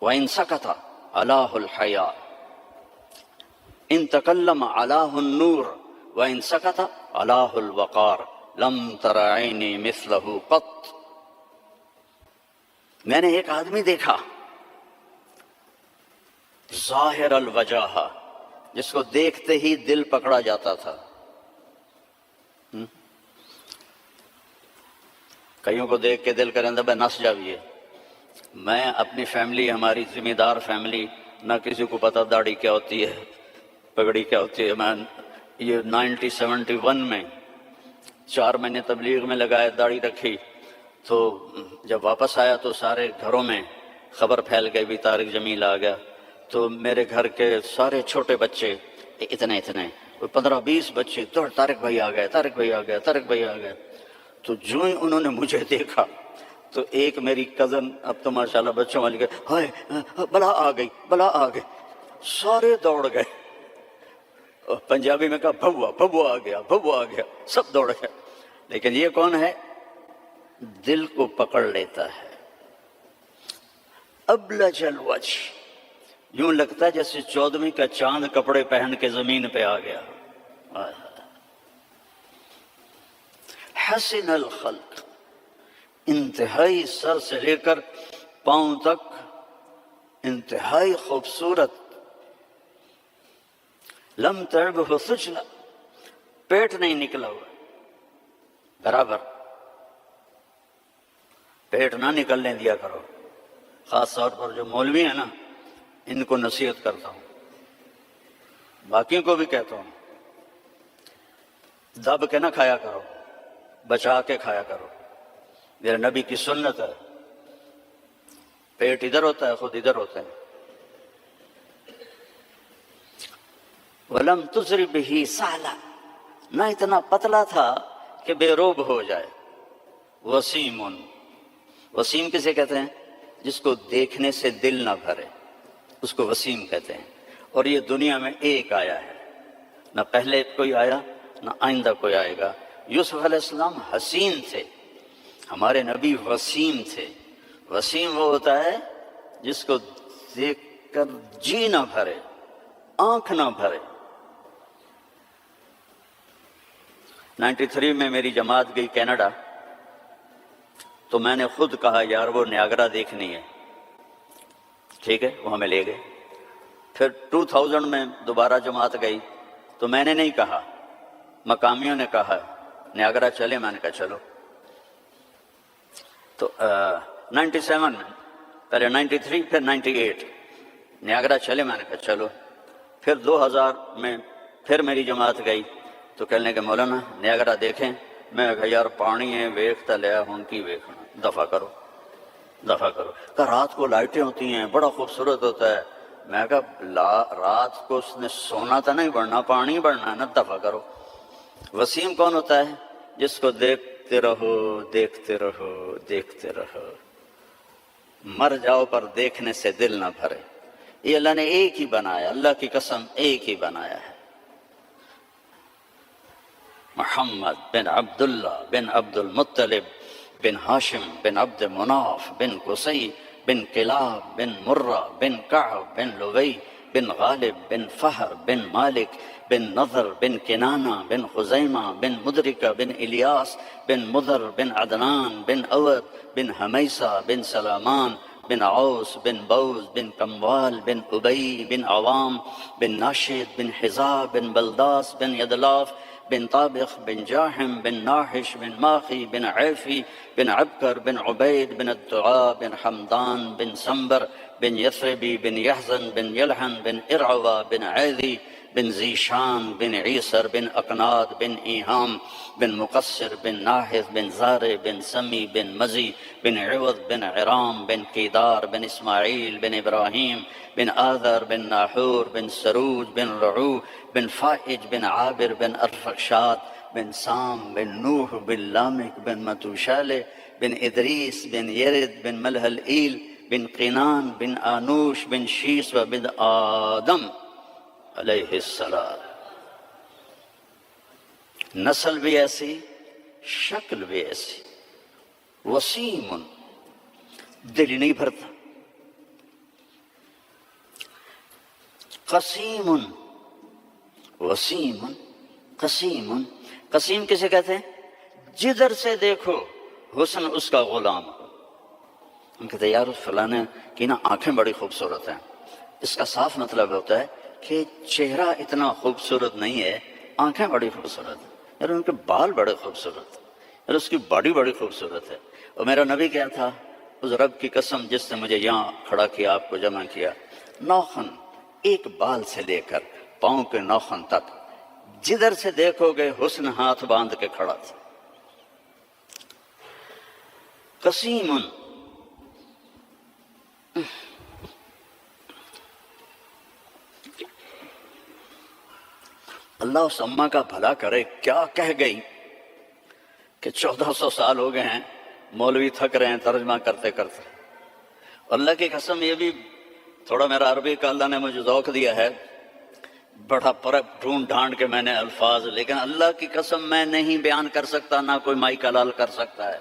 وإن سكت علاه الحياء إن تكلم علاه النور وإن سكت علاه الوقار لم تر عيني مثله قط۔ میں نے ایک آدمی دیکھا ظاہر الوجاہ، جس کو دیکھتے ہی دل پکڑا جاتا تھا۔ کئیوں کو دیکھ کے دل کریں بھائی نس جاویے۔ میں اپنی فیملی، ہماری ذمہ دار فیملی، نہ کسی کو پتہ داڑھی کیا ہوتی ہے، پگڑی کیا ہوتی ہے۔ میں یہ 1971 میں 4 مہینے تبلیغ میں لگائے، داڑھی رکھی، تو جب واپس آیا تو سارے گھروں میں خبر پھیل گئی بھی طارق جمیل آ گیا۔ تو میرے گھر کے سارے چھوٹے بچے اتنے 15-20 بچے دوڑ طارق بھائی آ گئے، طارق بھائی آ گیا، طارق بھائی آ گئے۔ تو جو ہی انہوں نے مجھے دیکھا تو ایک میری کزن، اب تو ماشاءاللہ بچوں والی، گئے ہائے بلا آ گئی، بلا آ گئی، سارے دوڑ گئے۔ پنجابی میں کہا بھوا آ گیا، بھوا آ گیا، سب دوڑ گئے۔ لیکن یہ کون ہے؟ دل کو پکڑ لیتا ہے۔ ابلج الوجہ، یوں لگتا ہے جیسے 14ویں کا چاند کپڑے پہن کے زمین پہ آ گیا۔ حسن الخلق، انتہائی سر سے لے کر پاؤں تک انتہائی خوبصورت۔ لم تعبه ثجلا، پیٹ نہیں نکلا ہوا، برابر پیٹ نہ نکلنے دیا کرو۔ خاص طور پر جو مولوی ہیں نا، ان کو نصیحت کرتا ہوں، باقیوں کو بھی کہتا ہوں، دب کے نہ کھایا کرو، بچا کے کھایا کرو۔ میرے نبی کی سنت ہے، پیٹ ادھر ہوتا ہے، خود ادھر ہوتا ہے۔ وَلَمْ تُزْرِ بِهِ سَعْلًا، نہ اتنا پتلا تھا کہ بے روب ہو جائے۔ وسیم، وسیم کسے کہتے ہیں؟ جس کو دیکھنے سے دل نہ بھرے، اس کو وسیم کہتے ہیں۔ اور یہ دنیا میں ایک آیا ہے، نہ پہلے کوئی آیا نہ آئندہ کوئی آئے گا۔ یوسف علیہ السلام حسین تھے، ہمارے نبی وسیم تھے۔ وسیم وہ ہوتا ہے جس کو دیکھ کر جی نہ بھرے، آنکھ نہ بھرے۔ 93 میں میری جماعت گئی کینیڈا، تو میں نے خود کہا یار وہ نیاگرا دیکھنی ہے، ٹھیک ہے، وہ ہمیں لے گئے۔ پھر 2000 میں دوبارہ جماعت گئی تو میں نے نہیں کہا، مقامیوں نے کہا نیاگرا چلے، میں نے کہا چلو۔ تو 97 میں، پہلے 93 پھر 98، نیاگرا چلے، میں نے کہا چلو۔ پھر 2000 میں پھر میری جماعت گئی تو کہنے کہ مولانا نیاگرا دیکھیں، میں کہا یار پانی ہے ویکھتا لیا ہوں کی ویکھنا، دفع کرو دفع کرو۔ کہا رات کو لائٹیں ہوتی ہیں بڑا خوبصورت ہوتا ہے۔ میں کہا رات کو اس نے سونا تو نہیں بڑھنا، پانی بڑھنا ہے نا، دفع کرو۔ وسیم کون ہوتا ہے؟ جس کو دیکھتے رہو دیکھتے رہو دیکھتے رہو، مر جاؤ پر دیکھنے سے دل نہ بھرے۔ یہ اللہ نے ایک ہی بنایا، اللہ کی قسم ایک ہی بنایا ہے۔ محمد بن عبداللہ بن عبد المطلب بن ہاشم بن عبد مناف بن قصی بن کلاب بن مرہ بن کعب بن لوی بن غالب بن فہر بن مالک بن نضر بن کنانہ بن خزیمہ بن مدرکہ بن الیاس بن مضر بن عدنان بن اود بن حمیسہ بن سلامان بن عوس بن بوز بن کموال بن ابی بن عوام بن ناشد بن حزاب بن بلداس بن یدلاف بن طابخ بن جاحم بن ناحش بن ماخی بن عیفی بن عبکر بن عبید بن الدعاء بن حمدان بن سنبر بن یثربی بن یحزن بن یلحن بن ارعوہ بن عیدی بن زیشان بن عیسر بن اقناد بن ایہام بن مقصر بن ناحث بن زارع بن سمی بن مزی بن عوض بن عرام بن قیدار بن اسماعیل بن ابراہیم بن آذر بن ناحور بن سروج بن رعو بن فائج بن عابر بن ارفخشاد بن سام بن نوح بن لامک بن متوشالہ بن ادریس بن یرد بن ملح الایل بن قینان بن آنوش بن شیس و بن آدم علیہ السلام۔ نسل بھی ایسی، شکل بھی ایسی، وسیم، دل ہی نہیں بھرتا، قسیم، وسیم قسیم۔ قسیم کسے کہتے ہیں؟ جدھر سے دیکھو حسن اس کا غلام۔ ہم کہتے ہیں یار فلانے کی نا آنکھیں بڑی خوبصورت ہیں، اس کا صاف مطلب ہوتا ہے کہ چہرہ اتنا خوبصورت نہیں ہے، آنکھیں بڑی خوبصورت ہیں، یار ان کے بال بڑے خوبصورت ہیں، یار اس کی باڈی بڑی خوبصورت ہے۔ اور میرا نبی کیا تھا؟ اس رب کی قسم جس نے مجھے یہاں کھڑا کیا، آپ کو جمع کیا، ناخن ایک بال سے لے کر پاؤں کے ناخن تک جدھر سے دیکھو گے حسن ہاتھ باندھ کے کھڑا تھا۔ قسیم، اللہ اس اماں کا بھلا کرے، کیا کہہ گئی کہ 1400 سال ہو گئے ہیں مولوی تھک رہے ہیں ترجمہ کرتے کرتے۔ اللہ کی قسم یہ بھی تھوڑا میرا عربی کا اللہ نے مجھے ذوق دیا ہے، بڑا پرب ڈھونڈ ڈھانڈ کے میں نے الفاظ، لیکن اللہ کی قسم میں نہیں بیان کر سکتا، نہ کوئی مائک حلال کر سکتا ہے۔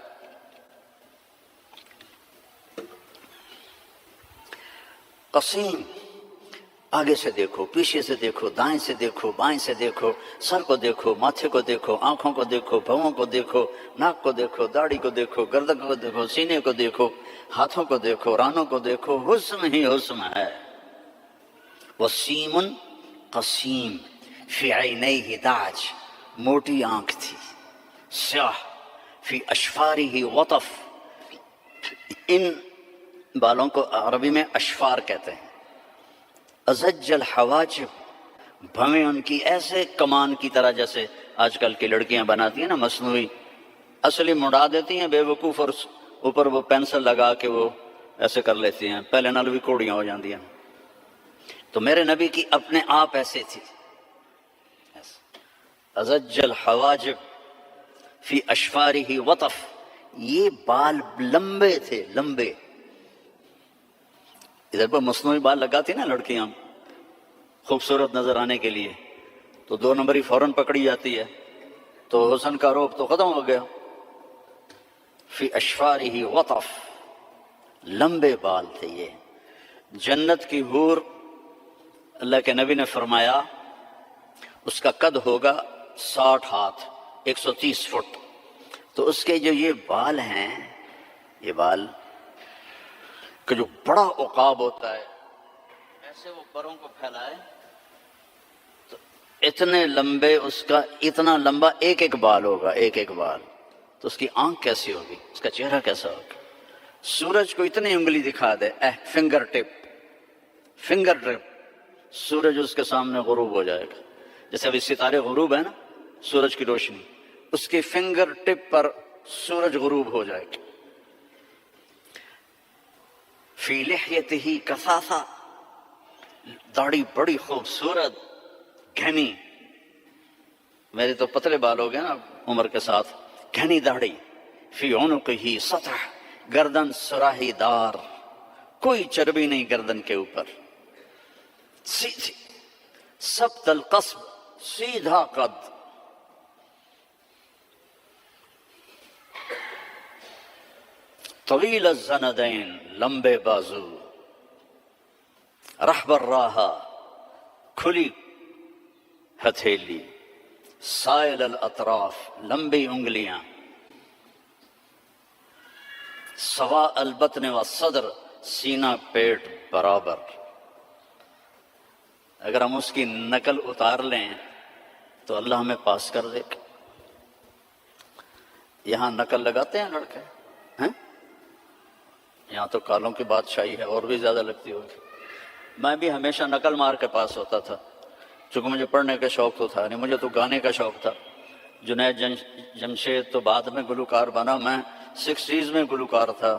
قسیم، آگے سے دیکھو، پیچھے سے دیکھو، دائیں سے دیکھو، بائیں سے دیکھو، سر کو دیکھو، ماتھے کو دیکھو، آنکھوں کو دیکھو، بھووں کو دیکھو، ناک کو دیکھو، داڑھی کو دیکھو، گردن کو دیکھو، سینے کو دیکھو، ہاتھوں کو دیکھو، رانوں کو دیکھو، حسن ہی حسن ہے۔ وسیم قسیم، فی عینیہ دعج، موٹی آنکھ تھی، سیاہ، فی اشفارہ وطف، ان بالوں کو عربی میں اشفار کہتے ہیں۔ ازج الحواجب، بھویں ان کی ایسے کمان کی طرح جیسے آج کل کی لڑکیاں بناتی ہیں نا مصنوعی، اصلی مڑا دیتی ہیں بے وقوف، اور اوپر وہ پینسل لگا کے وہ ایسے کر لیتی ہیں، پہلے نال بھی کوڑیاں ہو جاندی ہیں۔ تو میرے نبی کی اپنے آپ ایسے تھی، ازج الحواجب فی اشفارہ وطف، یہ بال لمبے تھے، لمبے۔ ادھر پر مصنوعی بال لگاتی نا لڑکیاں خوبصورت نظر آنے کے لیے، تو 2 نمبری فوراً پکڑی جاتی ہے، تو حسن کا روپ تو ختم ہو گیا۔ فی اشفارہ وطف، لمبے بال تھے یہ۔ جنت کی حور، اللہ کے نبی نے فرمایا اس کا قد ہوگا 60 ہاتھ، 130 فٹ۔ تو اس کے جو یہ بال ہیں، یہ بال کہ جو بڑا عقاب ہوتا ہے، ایسے وہ پروں کو پھیلائے تو اتنے لمبے، اس کا اتنا لمبا ایک ایک بال ہوگا، ایک ایک بال۔ تو اس کی آنکھ کیسی ہوگی، اس کا چہرہ کیسا ہوگا؟ سورج کو اتنی انگلی دکھا دے، فنگر ٹپ، فنگر ٹپ، سورج اس کے سامنے غروب ہو جائے گا۔ جیسے ابھی ستارے غروب ہے نا، سورج کی روشنی، اس کی فنگر ٹپ پر سورج غروب ہو جائے گا. فی لحیتہ کثافہ، داڑھی بڑی خوبصورت گھنی، میرے تو پتلے بال ہو گئے نا عمر کے ساتھ، گھنی داڑھی. فی عنقہ سطح، گردن سراہی دار، کوئی چربی نہیں گردن کے اوپر، سیدھی. سبط القصب، سیدھا قد. طویل الزندین، لمبے بازو. رحب الراحہ، کھلی ہتھیلی. سائل الاطراف، لمبی انگلیاں. سوا البطن والصدر، سینہ پیٹ برابر. اگر ہم اس کی نقل اتار لیں تو اللہ ہمیں پاس کر دے. یہاں نقل لگاتے ہیں لڑکے ہیں؟ یہاں تو کالوں کی بادشاہی ہے، اور بھی زیادہ لگتی ہوگی. میں بھی ہمیشہ نقل مار کے پاس ہوتا تھا، چونکہ مجھے پڑھنے کا شوق تو تھا نہیں، مجھے تو گانے کا شوق تھا. جنید جمشید تو بعد میں گلوکار بنا، میں 60s میں گلوکار تھا.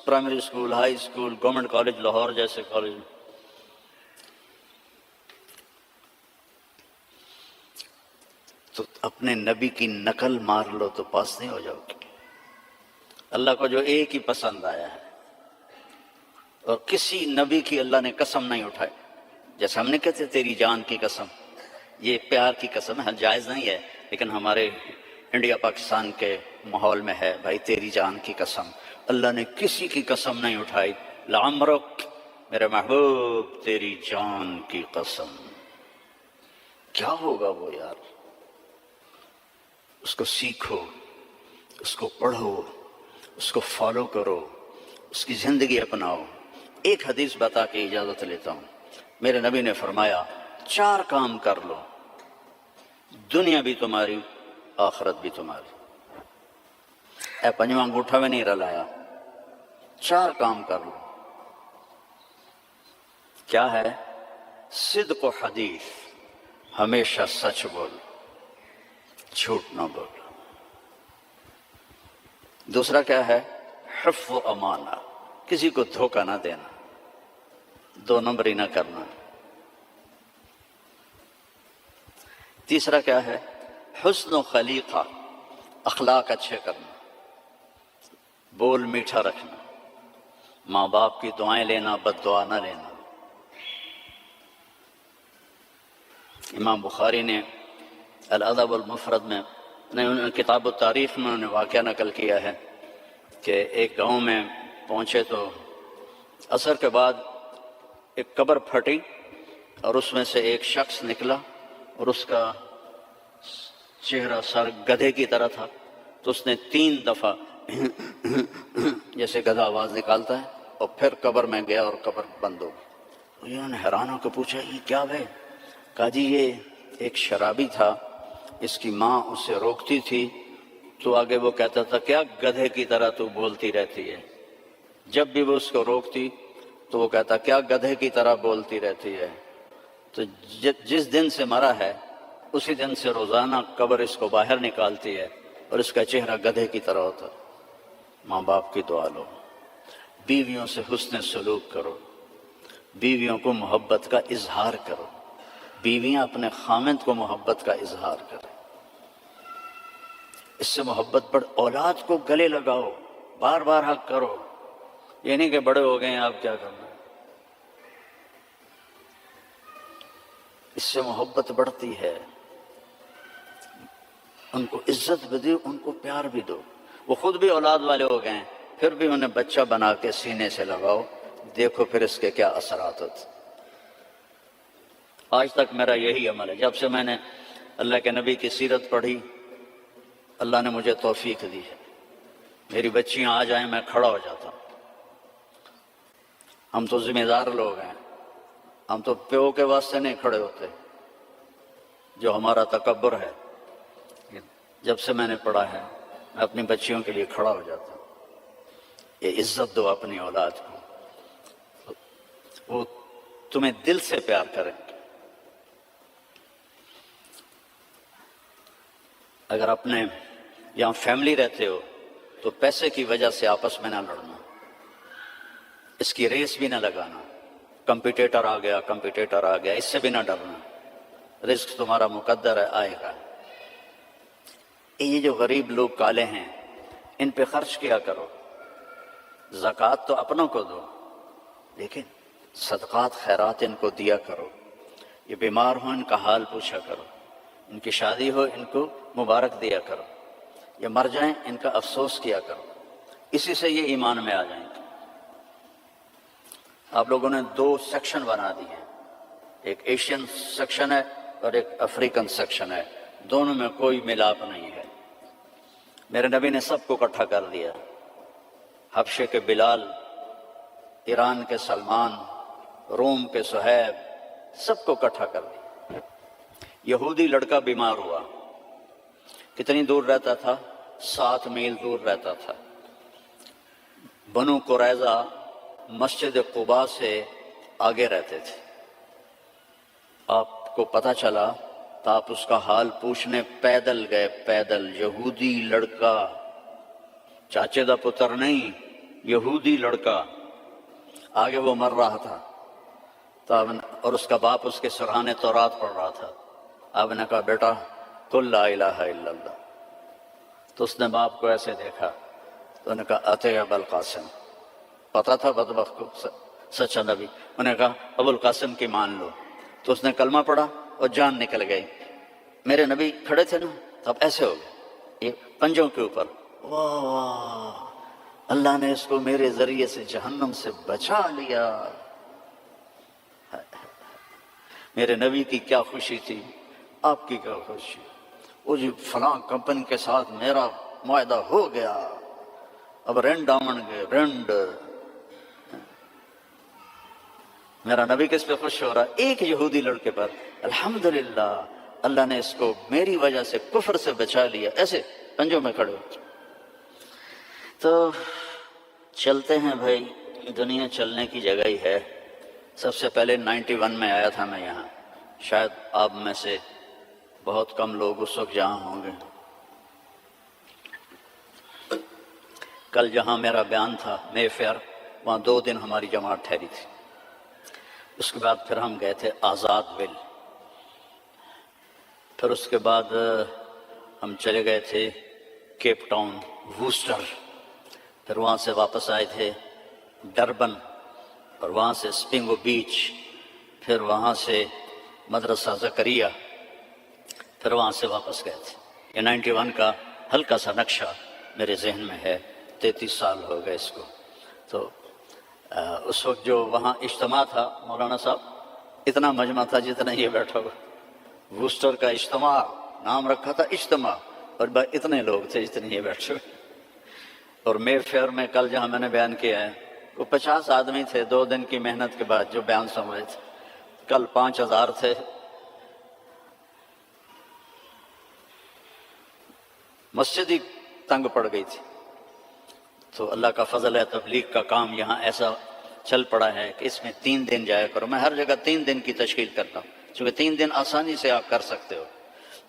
Primary school, high school, government college Lahore جیسے کالج. تو اپنے نبی کی نقل مار لو تو پاس نہیں ہو جاؤ گے. اللہ کو جو ایک ہی پسند آیا ہے، اور کسی نبی کی اللہ نے قسم نہیں اٹھائی. جیسے ہم نے کہتے تیری جان کی قسم، یہ پیار کی قسم ہے، جائز نہیں ہے، لیکن ہمارے انڈیا پاکستان کے ماحول میں ہے بھائی تیری جان کی قسم. اللہ نے کسی کی قسم نہیں اٹھائی. لعمرک، میرے محبوب تیری جان کی قسم. کیا ہوگا وہ یار؟ اس کو سیکھو، اس کو پڑھو، اس کو فالو کرو، اس کی زندگی اپناؤ. ایک حدیث بتا کے اجازت لیتا ہوں. میرے نبی نے فرمایا 4 کام کر لو، دنیا بھی تمہاری، آخرت بھی تمہاری. اے پنجواں انگوٹھا میں نہیں رلایا، 4 کام کر لو. کیا ہے؟ صدق و حدیث، ہمیشہ سچ بول، جھوٹ نہ بول. دوسرا کیا ہے؟ حفظ و امانہ، کسی کو دھوکہ نہ دینا، 2 نمبری نہ کرنا. تیسرا کیا ہے؟ حسن و خلیقہ، اخلاق اچھے کرنا، بول میٹھا رکھنا، ماں باپ کی دعائیں لینا، بد دعا نہ لینا. امام بخاری نے الادب المفرد میں کتاب التاریخ میں انہوں نے واقعہ نقل کیا ہے کہ ایک گاؤں میں پہنچے تو عصر کے بعد ایک قبر پھٹی اور اس میں سے ایک شخص نکلا اور اس کا چہرہ سر گدھے کی طرح تھا. تو اس نے 3 دفعہ جیسے گدھا آواز نکالتا ہے اور پھر قبر میں گیا اور قبر بند ہو گئی. انہوں نے حیران ہو کے پوچھا یہ کیا ہے؟ کہا جی یہ ایک شرابی تھا، اس کی ماں اسے روکتی تھی تو آگے وہ کہتا تھا کیا گدھے کی طرح تو بولتی رہتی ہے. جب بھی وہ اس کو روکتی تو وہ کہتا کیا گدھے کی طرح بولتی رہتی ہے. تو جس دن سے مرا ہے اسی دن سے روزانہ قبر اس کو باہر نکالتی ہے اور اس کا چہرہ گدھے کی طرح ہوتا ہے. ماں باپ کی دعا لو، بیویوں سے حسن سلوک کرو، بیویوں کو محبت کا اظہار کرو، بیویاں اپنے خامند کو محبت کا اظہار کریں. اس سے محبت بڑھ. اولاد کو گلے لگاؤ، بار بار حق کرو. یہ نہیں کہ بڑے ہو گئے ہیں آپ کیا کرنا. اس سے محبت بڑھتی ہے. ان کو عزت بھی دو، ان کو پیار بھی دو. وہ خود بھی اولاد والے ہو گئے ہیں پھر بھی انہیں بچہ بنا کے سینے سے لگاؤ، دیکھو پھر اس کے کیا اثرات ہوتے. آج تک میرا یہی عمل ہے. جب سے میں نے اللہ کے نبی کی سیرت پڑھی اللہ نے مجھے توفیق دی ہے. میری بچیاں آ جائیں میں کھڑا ہو جاتا ہوں. ہم تو ذمہ دار لوگ ہیں، ہم تو پیو کے واسطے نہیں کھڑے ہوتے جو ہمارا تکبر ہے. جب سے میں نے پڑھا ہے میں اپنی بچیوں کے لیے کھڑا ہو جاتا ہوں. یہ عزت دو اپنی اولاد کو، وہ تمہیں دل سے پیار کریں گے. اگر اپنے یہاں فیملی رہتے ہو تو پیسے کی وجہ سے آپس میں نہ لڑنا، اس کی ریس بھی نہ لگانا، کمپیٹیٹر آ گیا اس سے بھی نہ ڈرنا، رزق تمہارا مقدر ہے، آئے گا۔ یہ جو غریب لوگ کالے ہیں ان پہ خرچ کیا کرو، زکوٰۃ تو اپنوں کو دو لیکن صدقات خیرات ان کو دیا کرو، یہ بیمار ہوں ان کا حال پوچھا کرو، ان کی شادی ہو ان کو مبارک دیا کرو، یہ مر جائیں ان کا افسوس کیا کرو، اسی سے یہ ایمان میں آ جائیں گے۔ آپ لوگوں نے 2 سیکشن بنا دیے ہیں، ایک ایشین سیکشن ہے اور ایک افریقن سیکشن ہے، دونوں میں کوئی ملاپ نہیں ہے۔ میرے نبی نے سب کو اکٹھا کر دیا، حبشے کے بلال، ایران کے سلمان، روم کے صہیب، سب کو اکٹھا کر دیا۔ یہودی لڑکا بیمار ہوا، کتنی دور رہتا تھا؟ 7 میل دور رہتا تھا۔ بنو قریظہ مسجد قباء سے آگے رہتے تھے، آپ کو پتہ چلا تو آپ اس کا حال پوچھنے پیدل گئے، پیدل، یہودی لڑکا، چاچے دا پتر نہیں، یہودی لڑکا، آگے وہ مر رہا تھا اور اس کا باپ اس کے سرحانے تورات پڑھ رہا تھا۔ آپ نے کہا بیٹا قل لا الہ الا اللہ، تو اس نے باپ کو ایسے دیکھا تو انہوں نے کہا اتے ابو القاسم، پتا تھا بدبخت کو سچا نبی، انہوں نے کہا ابو القاسم کی مان لو، تو اس نے کلمہ پڑھا اور جان نکل گئی۔ میرے نبی کھڑے تھے نا تب ایسے ہو گئے، یہ پنجوں کے اوپر، واہ واہ اللہ نے اس کو میرے ذریعے سے جہنم سے بچا لیا۔ میرے نبی کی کیا خوشی تھی، آپ کی کیا خوشی، وہ جی فلاں کمپنی کے ساتھ میرا معاہدہ ہو گیا، اب رینڈ آمن گے رینڈ۔ میرا نبی کس پہ خوش ہو رہا ہے؟ ایک یہودی لڑکے پر، الحمدللہ اللہ نے اس کو میری وجہ سے کفر سے بچا لیا، ایسے پنجوں میں کھڑے ہو۔ تو چلتے ہیں بھائی، دنیا چلنے کی جگہ ہی ہے۔ سب سے پہلے 91 میں آیا تھا میں یہاں، شاید آپ میں سے بہت کم لوگ اس وقت جہاں ہوں گے۔ کل جہاں میرا بیان تھا مے فیئر، وہاں 2 دن ہماری جماعت ٹھہری تھی، اس کے بعد پھر ہم گئے تھے آزاد ویل، پھر اس کے بعد ہم چلے گئے تھے کیپ ٹاؤن، ووسٹر، پھر وہاں سے واپس آئے تھے ڈربن، اور وہاں سے اسپنگو بیچ، پھر وہاں سے مدرسہ زکریہ، پھر وہاں سے واپس گئے تھے۔ یہ 91 کا ہلکا سا نقشہ میرے ذہن میں ہے، 33 سال ہو گئے اس کو۔ تو اس وقت جو وہاں اجتماع تھا مولانا صاحب، اتنا مجمع تھا جتنا یہ بیٹھا ہوا، ووسٹر کا اجتماع نام رکھا تھا اجتماع، اور اتنے لوگ تھے جتنے یہ بیٹھے ہوئے۔ اور مے فیئر میں کل جہاں میں نے بیان کیا ہے وہ 50 آدمی تھے، 2 دن کی محنت کے بعد جو بیان سنوائے تھے، کل 5000 تھے۔ مسجد ہی تنگ پڑ گئی تھی، تو اللہ کا فضل ہے، تبلیغ کا کام یہاں ایسا چل پڑا ہے کہ اس میں 3 دن جایا کرو۔ میں ہر جگہ 3 دن کی تشکیل کرتا ہوں، چونکہ 3 دن آسانی سے آپ کر سکتے ہو،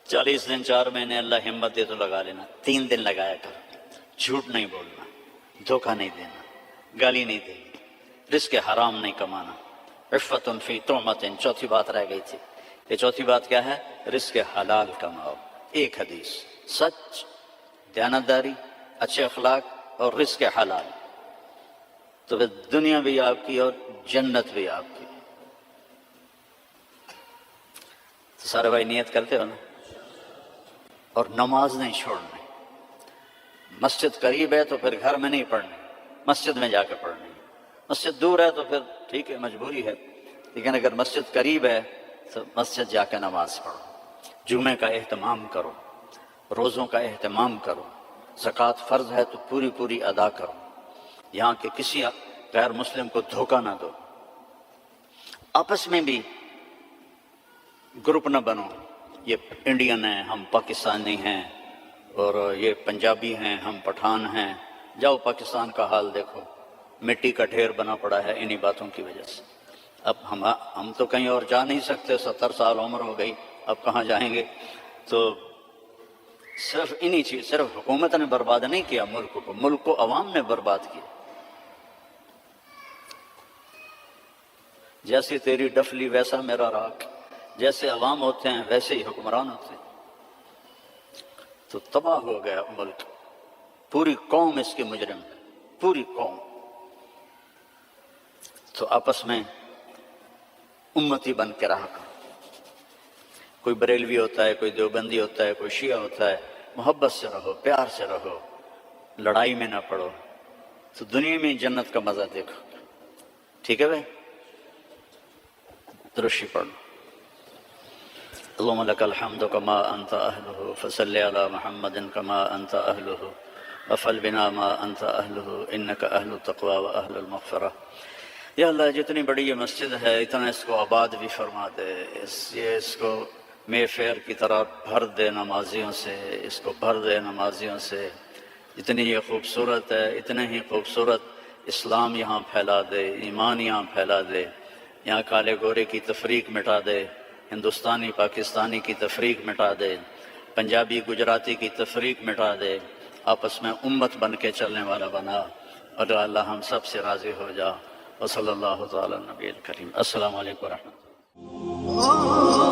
40 دن 4 مہینے اللہ ہمت دے تو لگا لینا، 3 دن لگایا کرو۔ جھوٹ نہیں بولنا، دھوکہ نہیں دینا، گالی نہیں دینی، رزق حرام نہیں کمانا، عفت فی تہمت، چوتھی بات رہ گئی تھی۔ یہ چوتھی بات کیا ہے؟ رزق حلال کماؤ۔ ایک حدیث، سچ، دیانتداری، اچھے اخلاق اور رزق حلال، تو پھر دنیا بھی آپ کی اور جنت بھی آپ کی۔ تو سارے بھائی نیت کرتے ہو نا؟ اور نماز نہیں چھوڑنی۔ مسجد قریب ہے تو پھر گھر میں نہیں پڑھنی، مسجد میں جا کے پڑھنی۔ مسجد دور ہے تو پھر ٹھیک ہے، مجبوری ہے، لیکن اگر مسجد قریب ہے تو مسجد جا کے نماز پڑھو، جمعے کا اہتمام کرو، روزوں کا اہتمام کرو، زکوٰۃ فرض ہے تو پوری پوری ادا کرو، یہاں کے کسی غیر مسلم کو دھوکہ نہ دو، آپس میں بھی گروپ نہ بنو، یہ انڈین ہیں ہم پاکستانی ہیں، اور یہ پنجابی ہیں ہم پٹھان ہیں۔ جاؤ پاکستان کا حال دیکھو، مٹی کا ڈھیر بنا پڑا ہے انہی باتوں کی وجہ سے۔ اب ہم تو کہیں اور جا نہیں سکتے، 70 سال عمر ہو گئی، اب کہاں جائیں گے؟ تو صرف انہی چیز، صرف حکومت نے برباد نہیں کیا ملک کو عوام نے برباد کیا. جیسی تیری ڈفلی ویسا میرا راگ، جیسے عوام ہوتے ہیں ویسے ہی حکمران ہوتے ہیں. تو تباہ ہو گیا ملک، پوری قوم اس کی مجرم ہے، پوری قوم. تو آپس میں امتی بن کے رہا کرو. کوئی بریلوی ہوتا ہے، کوئی دیوبندی ہوتا ہے، کوئی شیعہ ہوتا ہے، محبت سے رہو، پیار سے رہو، لڑائی میں نہ پڑو، تو دنیا میں جنت کا مزہ دیکھو. ٹھیک ہے بھائی؟ درشی پڑھو. اللهم لك الحمد كما أنت أهله فصل على محمد كما أنت أهله وفل بنا ما أنت أهله إنك أهل التقوى وأهل المغفرة. یا اللہ جتنی بڑی یہ مسجد ہے اتنا اس کو آباد بھی فرما دے، اس کو مے فیئر کی طرح بھر دے نمازیوں سے، اس کو بھر دے نمازیوں سے. اتنی یہ خوبصورت ہے، اتنے ہی خوبصورت اسلام یہاں پھیلا دے، ایمان یہاں پھیلا دے. یہاں کالے گورے کی تفریق مٹا دے، ہندوستانی پاکستانی کی تفریق مٹا دے، پنجابی گجراتی کی تفریق مٹا دے. آپس میں امت بن کے چلنے والا بنا. اور اللہ ہم سب سے راضی ہو جا. وصلی اللہ تعالی نبی الکریم. السلام علیکم ورحمۃ اللہ.